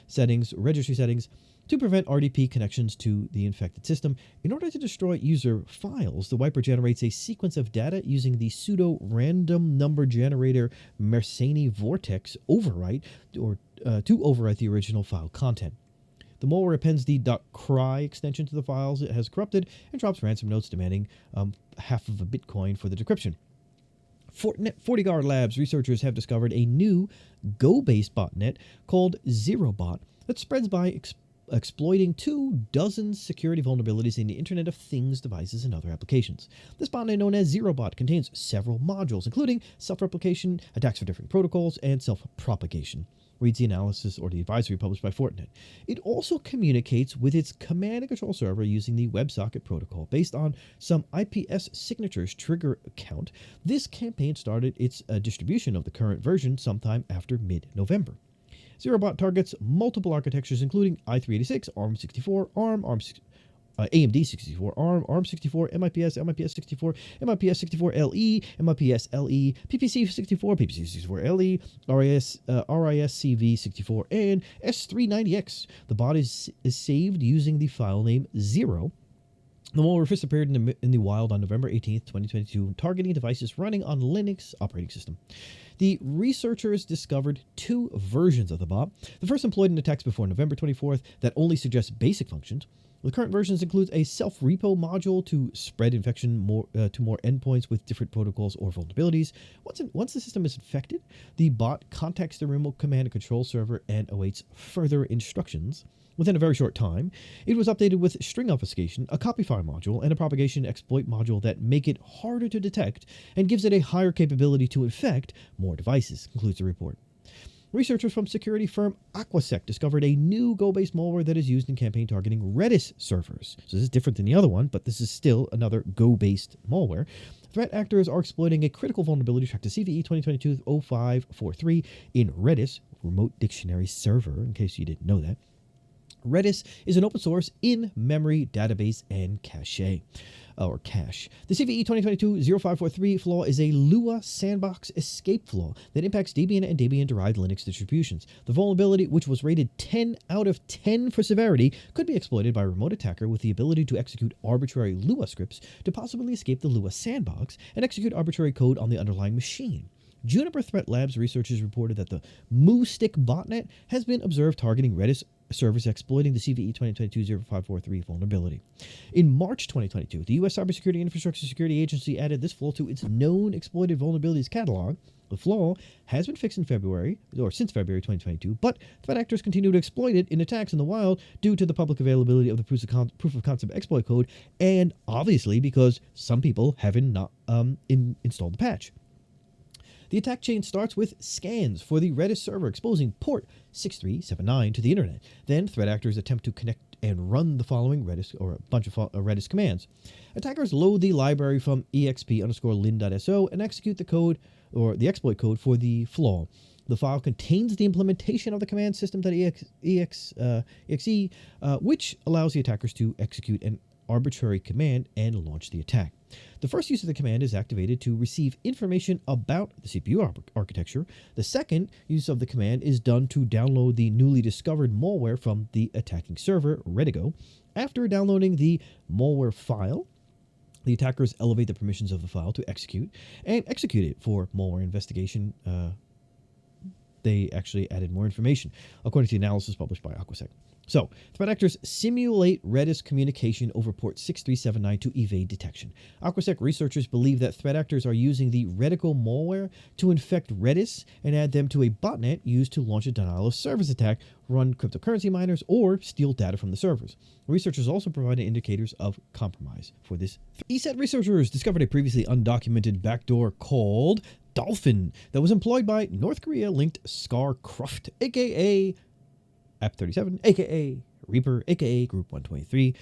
settings, registry settings, to prevent RDP connections to the infected system. In order to destroy user files, the wiper generates a sequence of data using the pseudo random number generator Mersenne Vortex overwrite to overwrite the original file content. The malware appends the .cry extension to the files it has corrupted and drops ransom notes demanding half of a Bitcoin for the decryption. FortiGuard Labs researchers have discovered a new Go-based botnet called ZeroBot that spreads by exploiting 24 security vulnerabilities in the Internet of Things devices and other applications. This botnet, known as ZeroBot, contains several modules, including self-replication, attacks for different protocols, and self-propagation. Reads the analysis or the advisory published by Fortinet. It also communicates with its command and control server using the WebSocket protocol. Based on some IPS signatures trigger count, this campaign started its distribution of the current version sometime after mid-November. ZeroBot targets multiple architectures, including i386, ARM64, AMD 64, ARM 64, MIPS 64, MIPS 64LE, MIPS LE, PPC 64, PPC 64LE, RISC-V 64, and S390X. The bot is saved using the file name 0. The malware first appeared in the wild on November 18th, 2022, targeting devices running on Linux operating system. The researchers discovered 2 versions of the bot. The first employed in attacks before November 24th that only suggests basic functions. The current versions includes a self-repo module to spread infection to more endpoints with different protocols or vulnerabilities. Once the system is infected, the bot contacts the remote command and control server and awaits further instructions. Within a very short time, it was updated with string obfuscation, a copyfire module, and a propagation exploit module that make it harder to detect and gives it a higher capability to infect more devices, concludes the report. Researchers from security firm Aquasec discovered a new Go-based malware that is used in campaign targeting Redis servers. So this is different than the other one, but this is still another Go-based malware. Threat actors are exploiting a critical vulnerability tracked to CVE 2022-0543 in Redis, remote dictionary server, in case you didn't know that. Redis is an open source in-memory database and cache. The CVE 2022-0543 flaw is a Lua sandbox escape flaw that impacts Debian and Debian-derived Linux distributions. The vulnerability, which was rated 10 out of 10 for severity, could be exploited by a remote attacker with the ability to execute arbitrary Lua scripts to possibly escape the Lua sandbox and execute arbitrary code on the underlying machine. Juniper Threat Labs researchers reported that the MooStick botnet has been observed targeting Redis servers exploiting the CVE 2022-0543 vulnerability. In March 2022, the U.S. Cybersecurity Infrastructure Security Agency added this flaw to its known exploited vulnerabilities catalog. The flaw has been fixed since February 2022, but threat actors continue to exploit it in attacks in the wild due to the public availability of the proof of concept exploit code, and obviously because some people haven't not installed the patch. The attack chain starts with scans for the Redis server exposing port 6379 to the internet. Then threat actors attempt to connect and run the following Redis or a bunch of Redis commands. Attackers load the library from exp_lin.so and execute the code or the exploit code for the flaw. The file contains the implementation of the command system.exe, which allows the attackers to execute an arbitrary command and launch the attack. The first use of the command is activated to receive information about the CPU architecture. The second use of the command is done to download the newly discovered malware from the attacking server, Redigo. After downloading the malware file, the attackers elevate the permissions of the file to execute and execute it for malware investigation. They actually added more information, according to the analysis published by Aquasec. So, threat actors simulate Redis communication over port 6379 to evade detection. Aquasec researchers believe that threat actors are using the Redigo malware to infect Redis and add them to a botnet used to launch a denial-of-service attack, run cryptocurrency miners, or steal data from the servers. Researchers also provided indicators of compromise for this. ESET researchers discovered a previously undocumented backdoor called Dolphin that was employed by North Korea-linked ScarCruft, aka App37, aka Reaper, aka Group 123,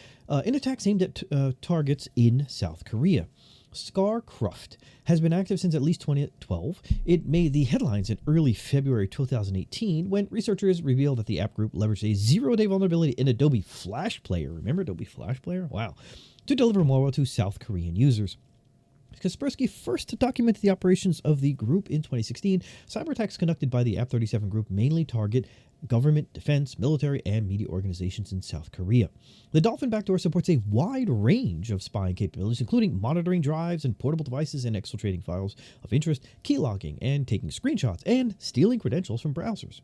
in attacks aimed at targets in South Korea. ScarCruft has been active since at least 2012. It made the headlines in early February 2018 when researchers revealed that the app group leveraged a zero-day vulnerability in Adobe Flash Player. Remember Adobe Flash Player? Wow. To deliver malware to South Korean users. Kaspersky first documented the operations of the group in 2016. Cyber attacks conducted by the App37 group mainly target government, defense, military, and media organizations in South Korea. The Dolphin Backdoor supports a wide range of spying capabilities, including monitoring drives and portable devices and exfiltrating files of interest, keylogging, and taking screenshots, and stealing credentials from browsers.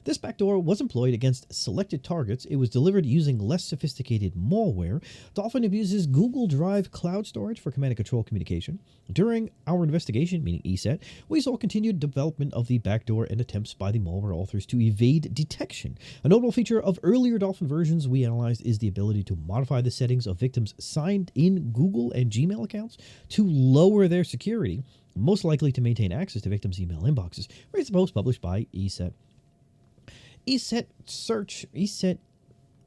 This backdoor was employed against selected targets. It was delivered using less sophisticated malware. Dolphin abuses Google Drive cloud storage for command and control communication. During our investigation, meaning ESET, we saw continued development of the backdoor and attempts by the malware authors to evade detection. A notable feature of earlier Dolphin versions we analyzed is the ability to modify the settings of victims' signed-in Google and Gmail accounts to lower their security, most likely to maintain access to victims' email inboxes. Read the post published by ESET. ESET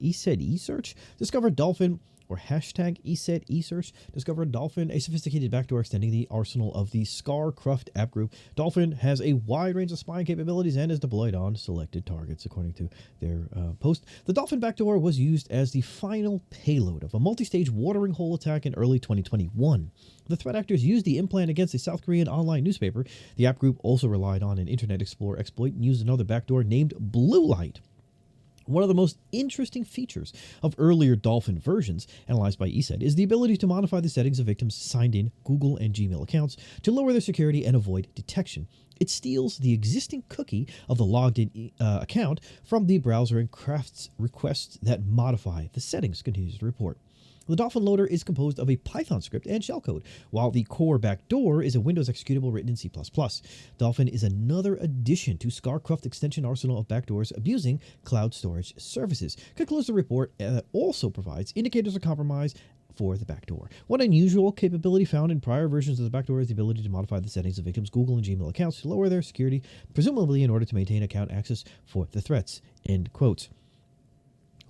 eSearch discovered Dolphin, or hashtag ESET eSearch discovered Dolphin, a sophisticated backdoor extending the arsenal of the ScarCruft app group. Dolphin has a wide range of spying capabilities and is deployed on selected targets, according to their post. The Dolphin backdoor was used as the final payload of a multi-stage watering hole attack in early 2021. The threat actors used the implant against a South Korean online newspaper. The app group also relied on an Internet Explorer exploit and used another backdoor named Blue Light. One of the most interesting features of earlier Dolphin versions, analyzed by ESET, is the ability to modify the settings of victims' signed-in Google and Gmail accounts to lower their security and avoid detection. It steals the existing cookie of the logged-in account from the browser and crafts requests that modify the settings, continues the report. The Dolphin loader is composed of a Python script and shellcode, while the core backdoor is a Windows executable written in C++. Dolphin is another addition to ScarCruft extension arsenal of backdoors abusing cloud storage services. Concludes the report that also provides indicators of compromise for the backdoor. One unusual capability found in prior versions of the backdoor is the ability to modify the settings of victims' Google and Gmail accounts to lower their security, presumably in order to maintain account access for the threats. End quote.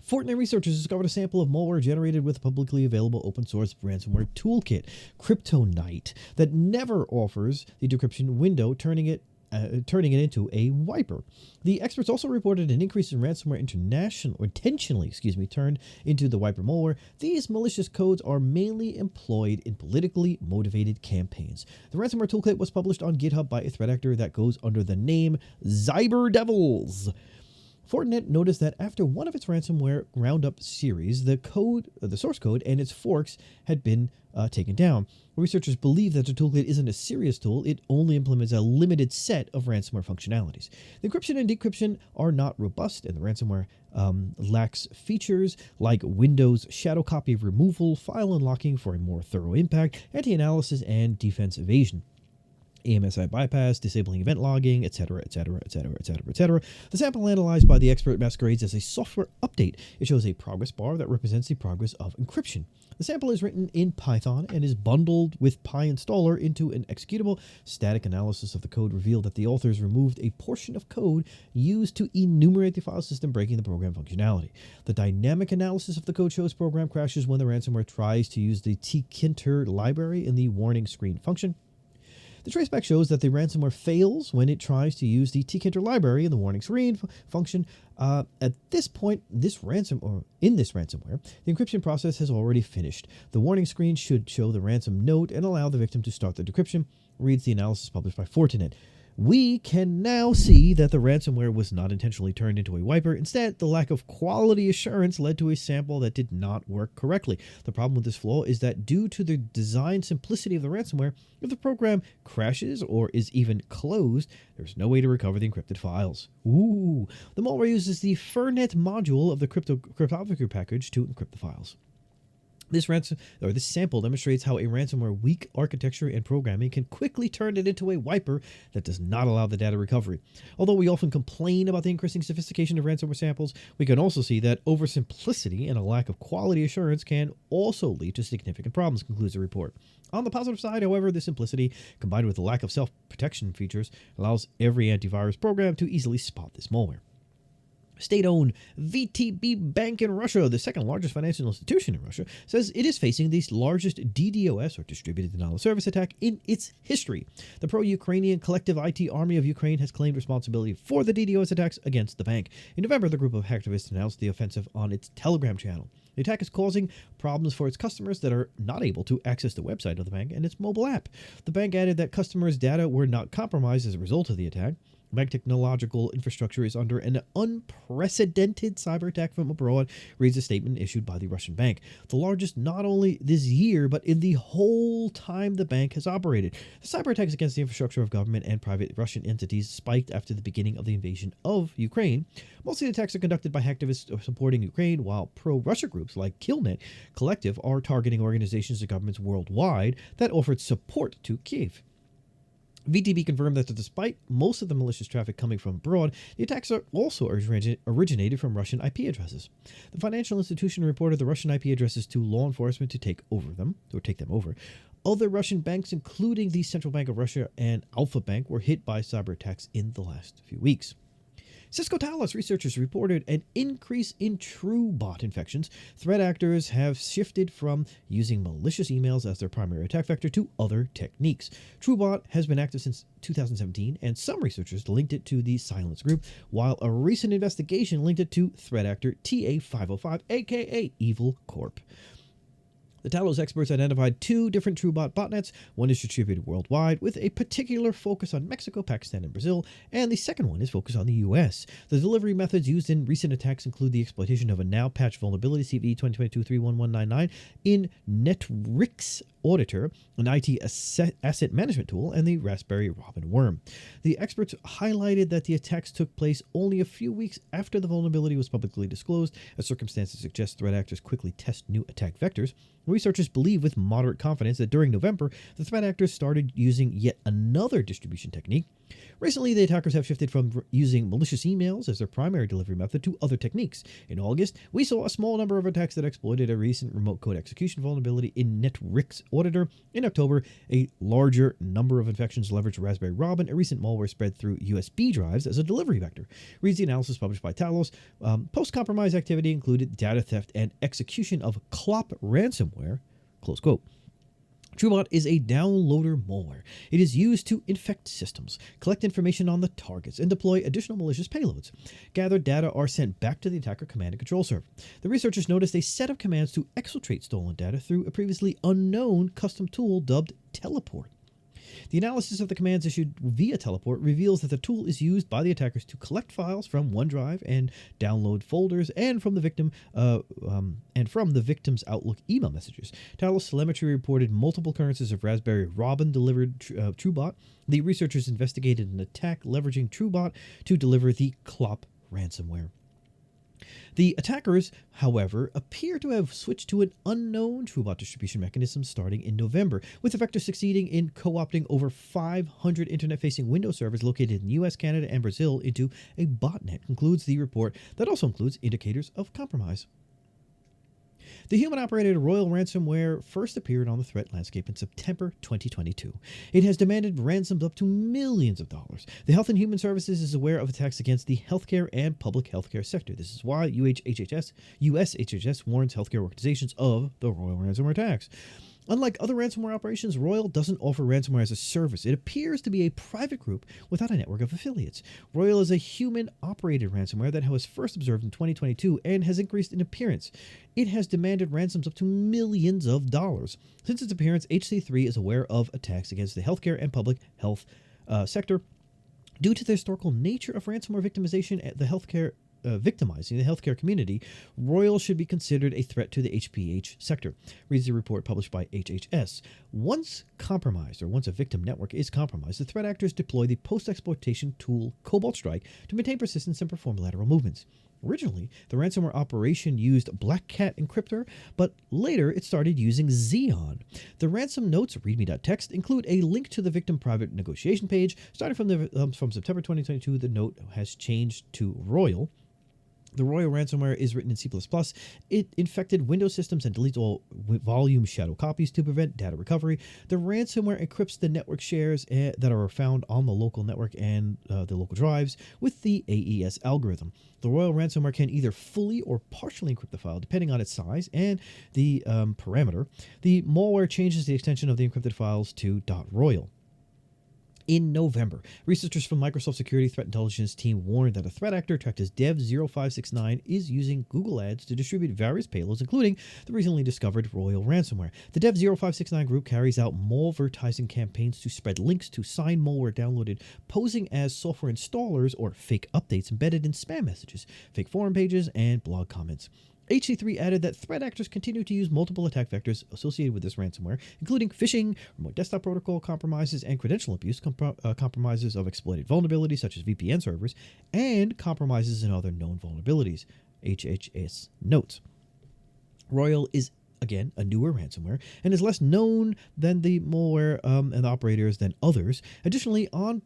Fortnite researchers discovered a sample of malware generated with a publicly available open-source ransomware toolkit, Cryptonite, that never offers the decryption window, turning it into a wiper. The experts also reported an increase in ransomware intentionally turned into the wiper malware. These malicious codes are mainly employed in politically motivated campaigns. The ransomware toolkit was published on GitHub by a threat actor that goes under the name Cyberdevils. Fortinet noticed that after one of its ransomware roundup series, the source code and its forks had been taken down. Researchers believe that the toolkit isn't a serious tool, it only implements a limited set of ransomware functionalities. The encryption and decryption are not robust, and the ransomware lacks features like Windows shadow copy removal, file unlocking for a more thorough impact, anti-analysis, and defense evasion. AMSI bypass, disabling event logging, etc., etc., etc., etc., etc. The sample analyzed by the expert masquerades as a software update. It shows a progress bar that represents the progress of encryption. The sample is written in Python and is bundled with PyInstaller into an executable. Static analysis of the code revealed that the authors removed a portion of code used to enumerate the file system, breaking the program functionality. The dynamic analysis of the code shows program crashes when the ransomware tries to use the tkinter library in the warning screen function. The traceback shows that the ransomware fails when it tries to use the tkinter library in the warning screen function. At this point, in this ransomware, the encryption process has already finished. The warning screen should show the ransom note and allow the victim to start the decryption, reads the analysis published by Fortinet. We can now see that the ransomware was not intentionally turned into a wiper. Instead, the lack of quality assurance led to a sample that did not work correctly. The problem with this flaw is that due to the design simplicity of the ransomware, if the program crashes or is even closed, there's no way to recover the encrypted files. Ooh! The malware uses the Fernet module of the cryptography package to encrypt the files. This sample demonstrates how a ransomware weak architecture and programming can quickly turn it into a wiper that does not allow the data recovery. Although we often complain about the increasing sophistication of ransomware samples, we can also see that oversimplicity and a lack of quality assurance can also lead to significant problems, concludes the report. On the positive side, however, the simplicity, combined with the lack of self-protection features, allows every antivirus program to easily spot this malware. State-owned VTB Bank in Russia, the second largest financial institution in Russia, says it is facing the largest DDoS, or distributed denial of service attack, in its history. The pro-Ukrainian collective IT army of Ukraine has claimed responsibility for the DDoS attacks against the bank. In November, the group of hacktivists announced the offensive on its Telegram channel. The attack is causing problems for its customers that are not able to access the website of the bank and its mobile app. The bank added that customers' data were not compromised as a result of the attack. Bank technological infrastructure is under an unprecedented cyber attack from abroad, reads a statement issued by the Russian bank. The largest not only this year, but in the whole time the bank has operated. The cyber attacks against the infrastructure of government and private Russian entities spiked after the beginning of the invasion of Ukraine. Most of the attacks are conducted by hacktivists supporting Ukraine, while pro-Russia groups like Killnet Collective are targeting organizations and governments worldwide that offered support to Kiev. VTB confirmed that despite most of the malicious traffic coming from abroad, the attacks are also originated from Russian IP addresses. The financial institution reported the Russian IP addresses to law enforcement to take them over. Other Russian banks, including the Central Bank of Russia and Alpha Bank, were hit by cyber attacks in the last few weeks. Cisco Talos researchers reported an increase in TrueBot infections. Threat actors have shifted from using malicious emails as their primary attack vector to other techniques. TrueBot has been active since 2017, and some researchers linked it to the Silence Group, while a recent investigation linked it to threat actor TA505, aka Evil Corp. The Talos experts identified two different TrueBot botnets. One is distributed worldwide with a particular focus on Mexico, Pakistan, and Brazil, and the second one is focused on the US. The delivery methods used in recent attacks include the exploitation of a now-patched vulnerability CV 2022-31199 in Netrix Auditor, an IT asset management tool, and the Raspberry Robin worm. The experts highlighted that the attacks took place only a few weeks after the vulnerability was publicly disclosed, as circumstances suggest threat actors quickly test new attack vectors. Researchers believe with moderate confidence that during November, the threat actors started using yet another distribution technique. Recently, the attackers have shifted from using malicious emails as their primary delivery method to other techniques. In August, we saw a small number of attacks that exploited a recent remote code execution vulnerability in Netrix Auditor. In October, a larger number of infections leveraged Raspberry Robin, a recent malware spread through USB drives, as a delivery vector. Reads the analysis published by Talos. Post-compromise activity included data theft and execution of Clop ransomware, close quote. TrueBot is a downloader malware. It is used to infect systems, collect information on the targets, and deploy additional malicious payloads. Gathered data are sent back to the attacker command and control server. The researchers noticed a set of commands to exfiltrate stolen data through a previously unknown custom tool dubbed Teleport. The analysis of the commands issued via Teleport reveals that the tool is used by the attackers to collect files from OneDrive and download folders, and from the victim's Outlook email messages. Talos telemetry reported multiple occurrences of Raspberry Robin delivered TrueBot. The researchers investigated an attack leveraging TrueBot to deliver the Clop ransomware. The attackers, however, appear to have switched to an unknown TrueBot distribution mechanism starting in November, with the vector succeeding in co-opting over 500 internet-facing Windows servers located in the US, Canada, and Brazil into a botnet, concludes the report that also includes indicators of compromise. The human-operated Royal Ransomware first appeared on the threat landscape in September 2022. It has demanded ransoms up to millions of dollars. The Health and Human Services is aware of attacks against the healthcare and public healthcare sector. This is why US HHS warns healthcare organizations of the Royal Ransomware attacks. Unlike other ransomware operations, Royal doesn't offer ransomware as a service. It appears to be a private group without a network of affiliates. Royal is a human-operated ransomware that was first observed in 2022 and has increased in appearance. It has demanded ransoms up to millions of dollars. Since its appearance, HC3 is aware of attacks against the healthcare and public health sector. Due to the historical nature of ransomware victimization at the victimizing the healthcare community, Royal should be considered a threat to the HPH sector, reads the report published by HHS. Once compromised, or once a victim network is compromised, the threat actors deploy the post-exploitation tool Cobalt Strike to maintain persistence and perform lateral movements. Originally, the ransomware operation used Black Cat Encryptor, but later it started using Xeon. The ransom notes, readme.txt, include a link to the victim private negotiation page. Starting from September 2022, the note has changed to Royal. The Royal ransomware is written in C++. It infected Windows systems and deletes all volume shadow copies to prevent data recovery. The ransomware encrypts the network shares that are found on the local network and the local drives with the AES algorithm. The Royal ransomware can either fully or partially encrypt the file, depending on its size and the parameter. The malware changes the extension of the encrypted files to .royal. In November, researchers from Microsoft Security Threat Intelligence team warned that a threat actor tracked as Dev0569 is using Google Ads to distribute various payloads, including the recently discovered Royal Ransomware. The Dev0569 group carries out malvertising campaigns to spread links to signed malware downloaded, posing as software installers or fake updates embedded in spam messages, fake forum pages, and blog comments. HC3 added that threat actors continue to use multiple attack vectors associated with this ransomware, including phishing, remote desktop protocol compromises, and credential abuse, compromises of exploited vulnerabilities such as VPN servers, and compromises in other known vulnerabilities. HHS notes. Royal is, again, a newer ransomware, and is less known than the malware and the operators than others. Additionally, on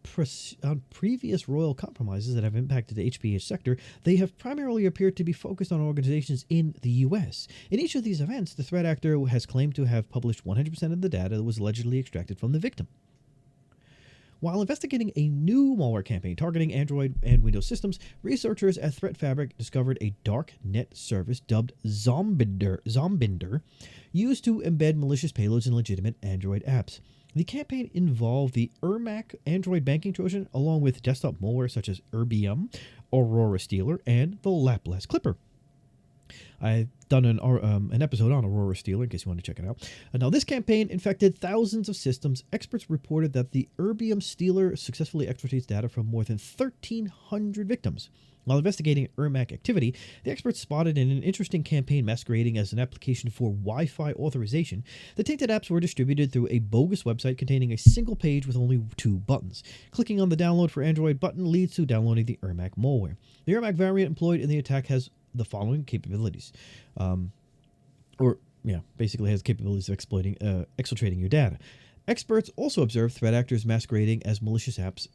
previous Royal compromises that have impacted the HPH sector, they have primarily appeared to be focused on organizations in the US. In each of these events, the threat actor has claimed to have published 100% of the data that was allegedly extracted from the victim. While investigating a new malware campaign targeting Android and Windows systems, researchers at Threat Fabric discovered a dark net service dubbed Zombinder, used to embed malicious payloads in legitimate Android apps. The campaign involved the Ermac Android banking Trojan, along with desktop malware such as Erbium, Aurora Stealer, and the Laplace Clipper. I've done an episode on Aurora Stealer in case you want to check it out. Now, this campaign infected thousands of systems. Experts reported that the Erbium Stealer successfully extracts data from more than 1,300 victims. While investigating Ermac activity, the experts spotted an interesting campaign masquerading as an application for Wi-Fi authorization. The tainted apps were distributed through a bogus website containing a single page with only 2 buttons. Clicking on the Download for Android button leads to downloading the Ermac malware. The Ermac variant employed in the attack has the following capabilities. Basically has capabilities of exfiltrating your data. Experts also observed threat actors masquerading as malicious apps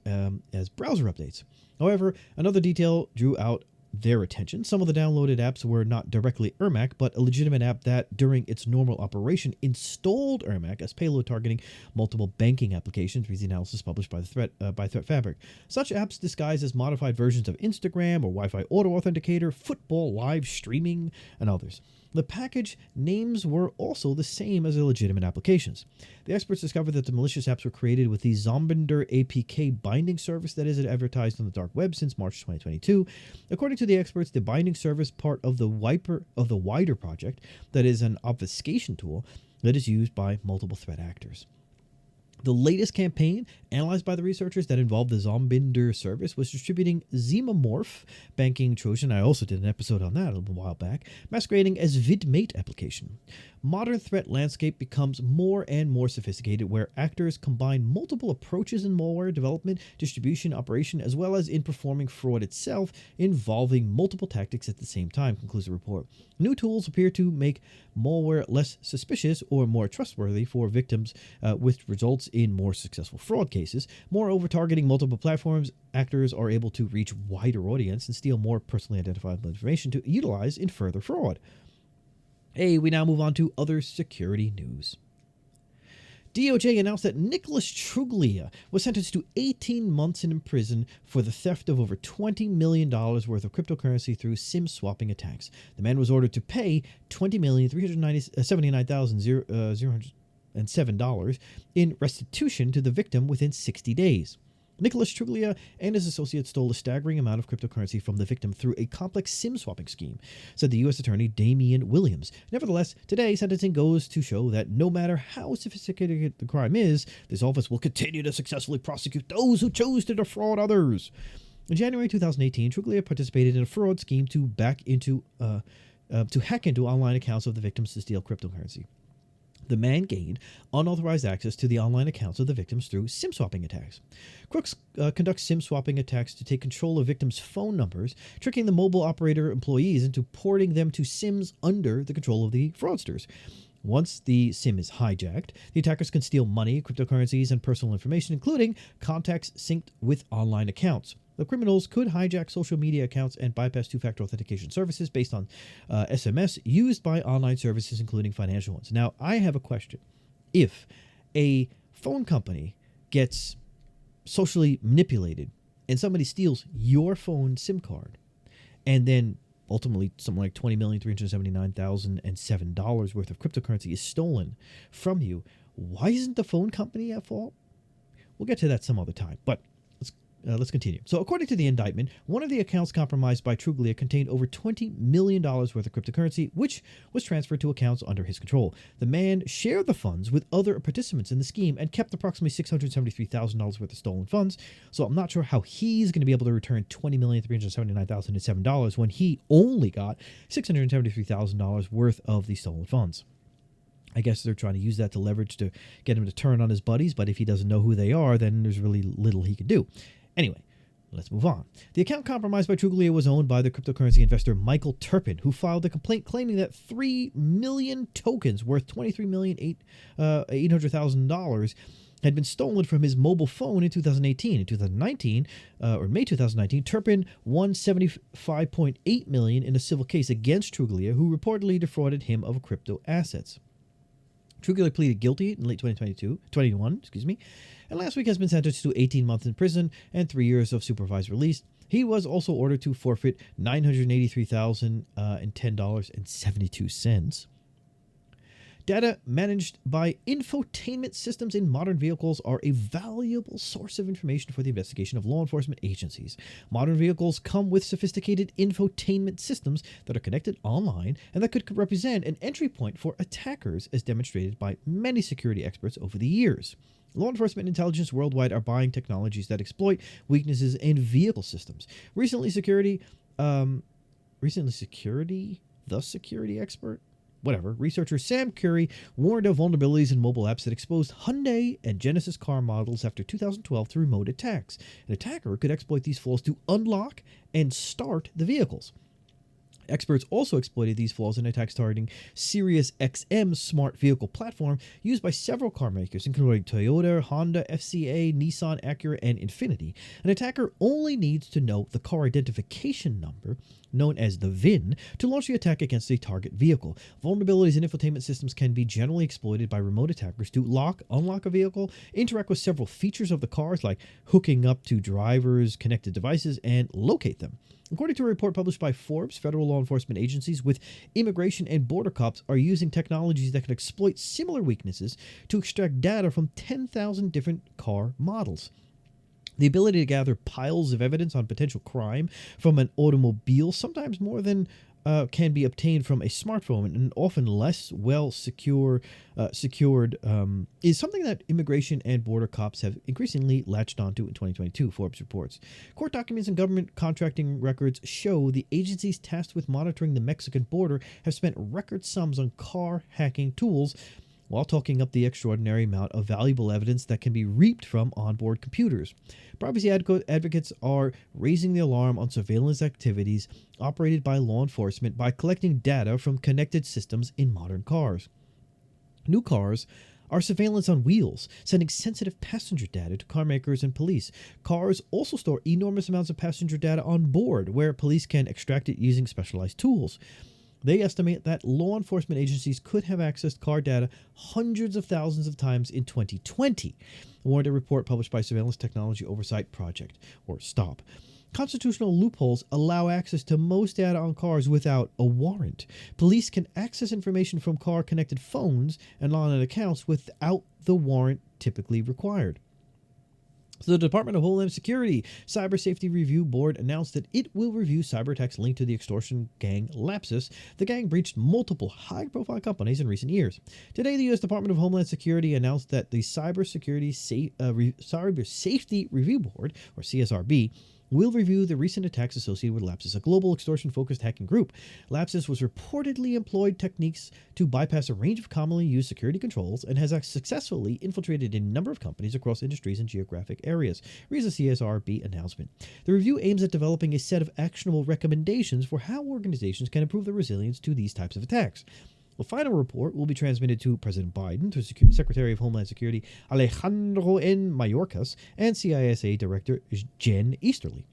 as browser updates. However, another detail drew out their attention. Some of the downloaded apps were not directly Ermac, but a legitimate app that, during its normal operation, installed Ermac as payload targeting multiple banking applications, reads the analysis published by Threat Fabric. Such apps disguised as modified versions of Instagram or Wi-Fi auto authenticator, football live streaming, and others. The package names were also the same as the legitimate applications. The experts discovered that the malicious apps were created with the Zombinder APK binding service that is advertised on the dark web since March 2022. According to the experts, the binding service part of the wider project, that is an obfuscation tool that is used by multiple threat actors. The latest campaign, analyzed by the researchers that involved the Zombinder service, was distributing Zemomorph banking Trojan. I also did an episode on that a little while back, masquerading as VidMate application. Modern threat landscape becomes more and more sophisticated, where actors combine multiple approaches in malware development, distribution, operation, as well as in performing fraud itself, involving multiple tactics at the same time, concludes the report. New tools appear to make malware less suspicious or more trustworthy for victims, which results in more successful fraud cases. Moreover, targeting multiple platforms, actors are able to reach wider audience and steal more personally identifiable information to utilize in further fraud. We now move on to other security news. DOJ announced that Nicholas Truglia was sentenced to 18 months in prison for the theft of over $20 million worth of cryptocurrency through SIM swapping attacks. The man was ordered to pay $20,379,000 in restitution to the victim within 60 days. Nicholas Truglia and his associates stole a staggering amount of cryptocurrency from the victim through a complex SIM swapping scheme, said the U.S. Attorney Damian Williams. Nevertheless, today, sentencing goes to show that no matter how sophisticated the crime is, this office will continue to successfully prosecute those who chose to defraud others. In January 2018, Truglia participated in a fraud scheme to hack into online accounts of the victims to steal cryptocurrency. The man gained unauthorized access to the online accounts of the victims through SIM swapping attacks. Crooks conduct SIM swapping attacks to take control of victims' phone numbers, tricking the mobile operator employees into porting them to SIMs under the control of the fraudsters. Once the SIM is hijacked, the attackers can steal money, cryptocurrencies, and personal information, including contacts synced with online accounts. The criminals could hijack social media accounts and bypass two-factor authentication services based on SMS used by online services, including financial ones. Now, I have a question. If a phone company gets socially manipulated and somebody steals your phone SIM card, and then ultimately something like $20,379,007 worth of cryptocurrency is stolen from you, why isn't the phone company at fault? We'll get to that some other time, but let's continue. So according to the indictment, one of the accounts compromised by Truglia contained over $20 million worth of cryptocurrency, which was transferred to accounts under his control. The man shared the funds with other participants in the scheme and kept approximately $673,000 worth of stolen funds. So I'm not sure how he's going to be able to return $20,379,007 when he only got $673,000 worth of the stolen funds. I guess they're trying to use that to leverage to get him to turn on his buddies, but if he doesn't know who they are, then there's really little he can do. Anyway, let's move on. The account compromised by Truglia was owned by the cryptocurrency investor Michael Turpin, who filed a complaint claiming that 3 million tokens worth $23,800,000 had been stolen from his mobile phone in 2018. In 2019, or May 2019, Turpin won $75.8 million in a civil case against Truglia, who reportedly defrauded him of crypto assets. Truglia pleaded guilty in late 2021, and last week has been sentenced to 18 months in prison and 3 years of supervised release. He was also ordered to forfeit $983,010.72. Data managed by infotainment systems in modern vehicles are a valuable source of information for the investigation of law enforcement agencies. Modern vehicles come with sophisticated infotainment systems that are connected online and that could represent an entry point for attackers, as demonstrated by many security experts over the years. Law enforcement intelligence worldwide are buying technologies that exploit weaknesses in vehicle systems. Recently, security expert? Whatever, researcher Sam Curry warned of vulnerabilities in mobile apps that exposed Hyundai and Genesis car models after 2012 to remote attacks. An attacker could exploit these flaws to unlock and start the vehicles. Experts also exploited these flaws in attacks targeting SiriusXM's smart vehicle platform used by several car makers, including Toyota, Honda, FCA, Nissan, Acura, and Infiniti. An attacker only needs to know the car identification number, known as the VIN, to launch the attack against a target vehicle. Vulnerabilities in infotainment systems can be generally exploited by remote attackers to unlock a vehicle, interact with several features of the cars like hooking up to drivers' connected devices, and locate them. According to a report published by Forbes, federal law enforcement agencies with immigration and border cops are using technologies that can exploit similar weaknesses to extract data from 10,000 different car models. The ability to gather piles of evidence on potential crime from an automobile, sometimes more than can be obtained from a smartphone, and often less well secured, is something that immigration and border cops have increasingly latched onto in 2022, Forbes reports. Court documents and government contracting records show the agencies tasked with monitoring the Mexican border have spent record sums on car hacking tools, while talking up the extraordinary amount of valuable evidence that can be reaped from onboard computers. Privacy advocates are raising the alarm on surveillance activities operated by law enforcement by collecting data from connected systems in modern cars. New cars are surveillance on wheels, sending sensitive passenger data to car makers and police. Cars also store enormous amounts of passenger data on board, where police can extract it using specialized tools. They estimate that law enforcement agencies could have accessed car data hundreds of thousands of times in 2020, warned a report published by Surveillance Technology Oversight Project, or STOP. Constitutional loopholes allow access to most data on cars without a warrant. Police can access information from car-connected phones and online accounts without the warrant typically required. So the Department of Homeland Security Cyber Safety Review Board announced that it will review cyber attacks linked to the extortion gang Lapsus. The gang breached multiple high-profile companies in recent years. Today, the U.S. Department of Homeland Security announced that the Cyber Safety Review Board, or CSRB, will review the recent attacks associated with Lapsus, a global extortion-focused hacking group. Lapsus was reportedly employed techniques to bypass a range of commonly used security controls and has successfully infiltrated a number of companies across industries and geographic areas, reads the CSRB announcement. The review aims at developing a set of actionable recommendations for how organizations can improve their resilience to these types of attacks. The final report will be transmitted to President Biden, to Secretary of Homeland Security Alejandro N. Mayorkas, and CISA Director Jen Easterly.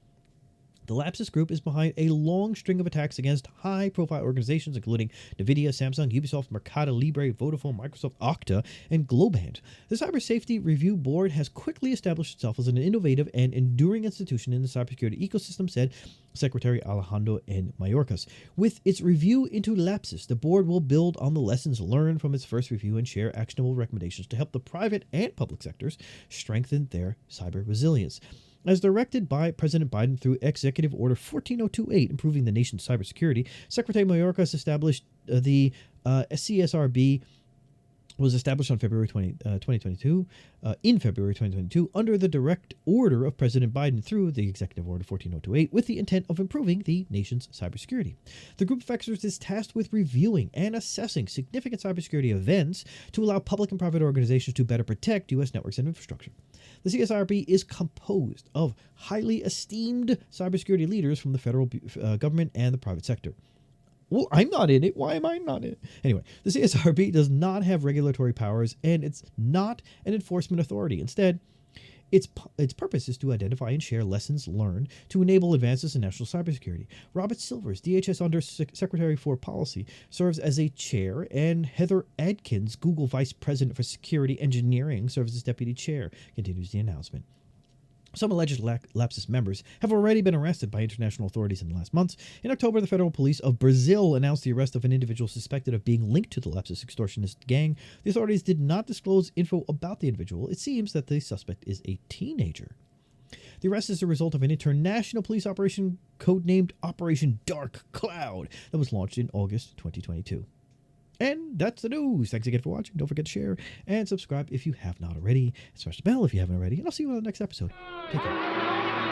The Lapsus Group is behind a long string of attacks against high-profile organizations including NVIDIA, Samsung, Ubisoft, Mercado Libre, Vodafone, Microsoft, Okta, and Globant. The Cyber Safety Review Board has quickly established itself as an innovative and enduring institution in the cybersecurity ecosystem, said Secretary Alejandro N. Mayorkas. With its review into Lapsus, the board will build on the lessons learned from its first review and share actionable recommendations to help the private and public sectors strengthen their cyber resilience. As directed by President Biden through Executive Order 14028, improving the nation's cybersecurity, Secretary Mayorkas established the CSRB was established on February 2022, in February 2022, under the direct order of President Biden through the Executive Order 14028, with the intent of improving the nation's cybersecurity. The group of experts is tasked with reviewing and assessing significant cybersecurity events to allow public and private organizations to better protect U.S. networks and infrastructure. The CSRB is composed of highly esteemed cybersecurity leaders from the federal government and the private sector. Well, I'm not in it. Why am I not in it? Anyway, the CSRB does not have regulatory powers, and it's not an enforcement authority. Instead, its purpose is to identify and share lessons learned to enable advances in national cybersecurity. Robert Silvers, DHS Under Secretary for Policy, serves as a chair, and Heather Adkins, Google Vice President for Security Engineering, serves as deputy chair, continues the announcement. Some alleged Lapsus members have already been arrested by international authorities in the last months. In October, the federal police of Brazil announced the arrest of an individual suspected of being linked to the Lapsus extortionist gang. The authorities did not disclose info about the individual. It seems that the suspect is a teenager. The arrest is the result of an international police operation codenamed Operation Dark Cloud that was launched in August 2022. And that's the news. Thanks again for watching. Don't forget to share and subscribe if you have not already. Smash the bell if you haven't already. And I'll see you on the next episode. Take care.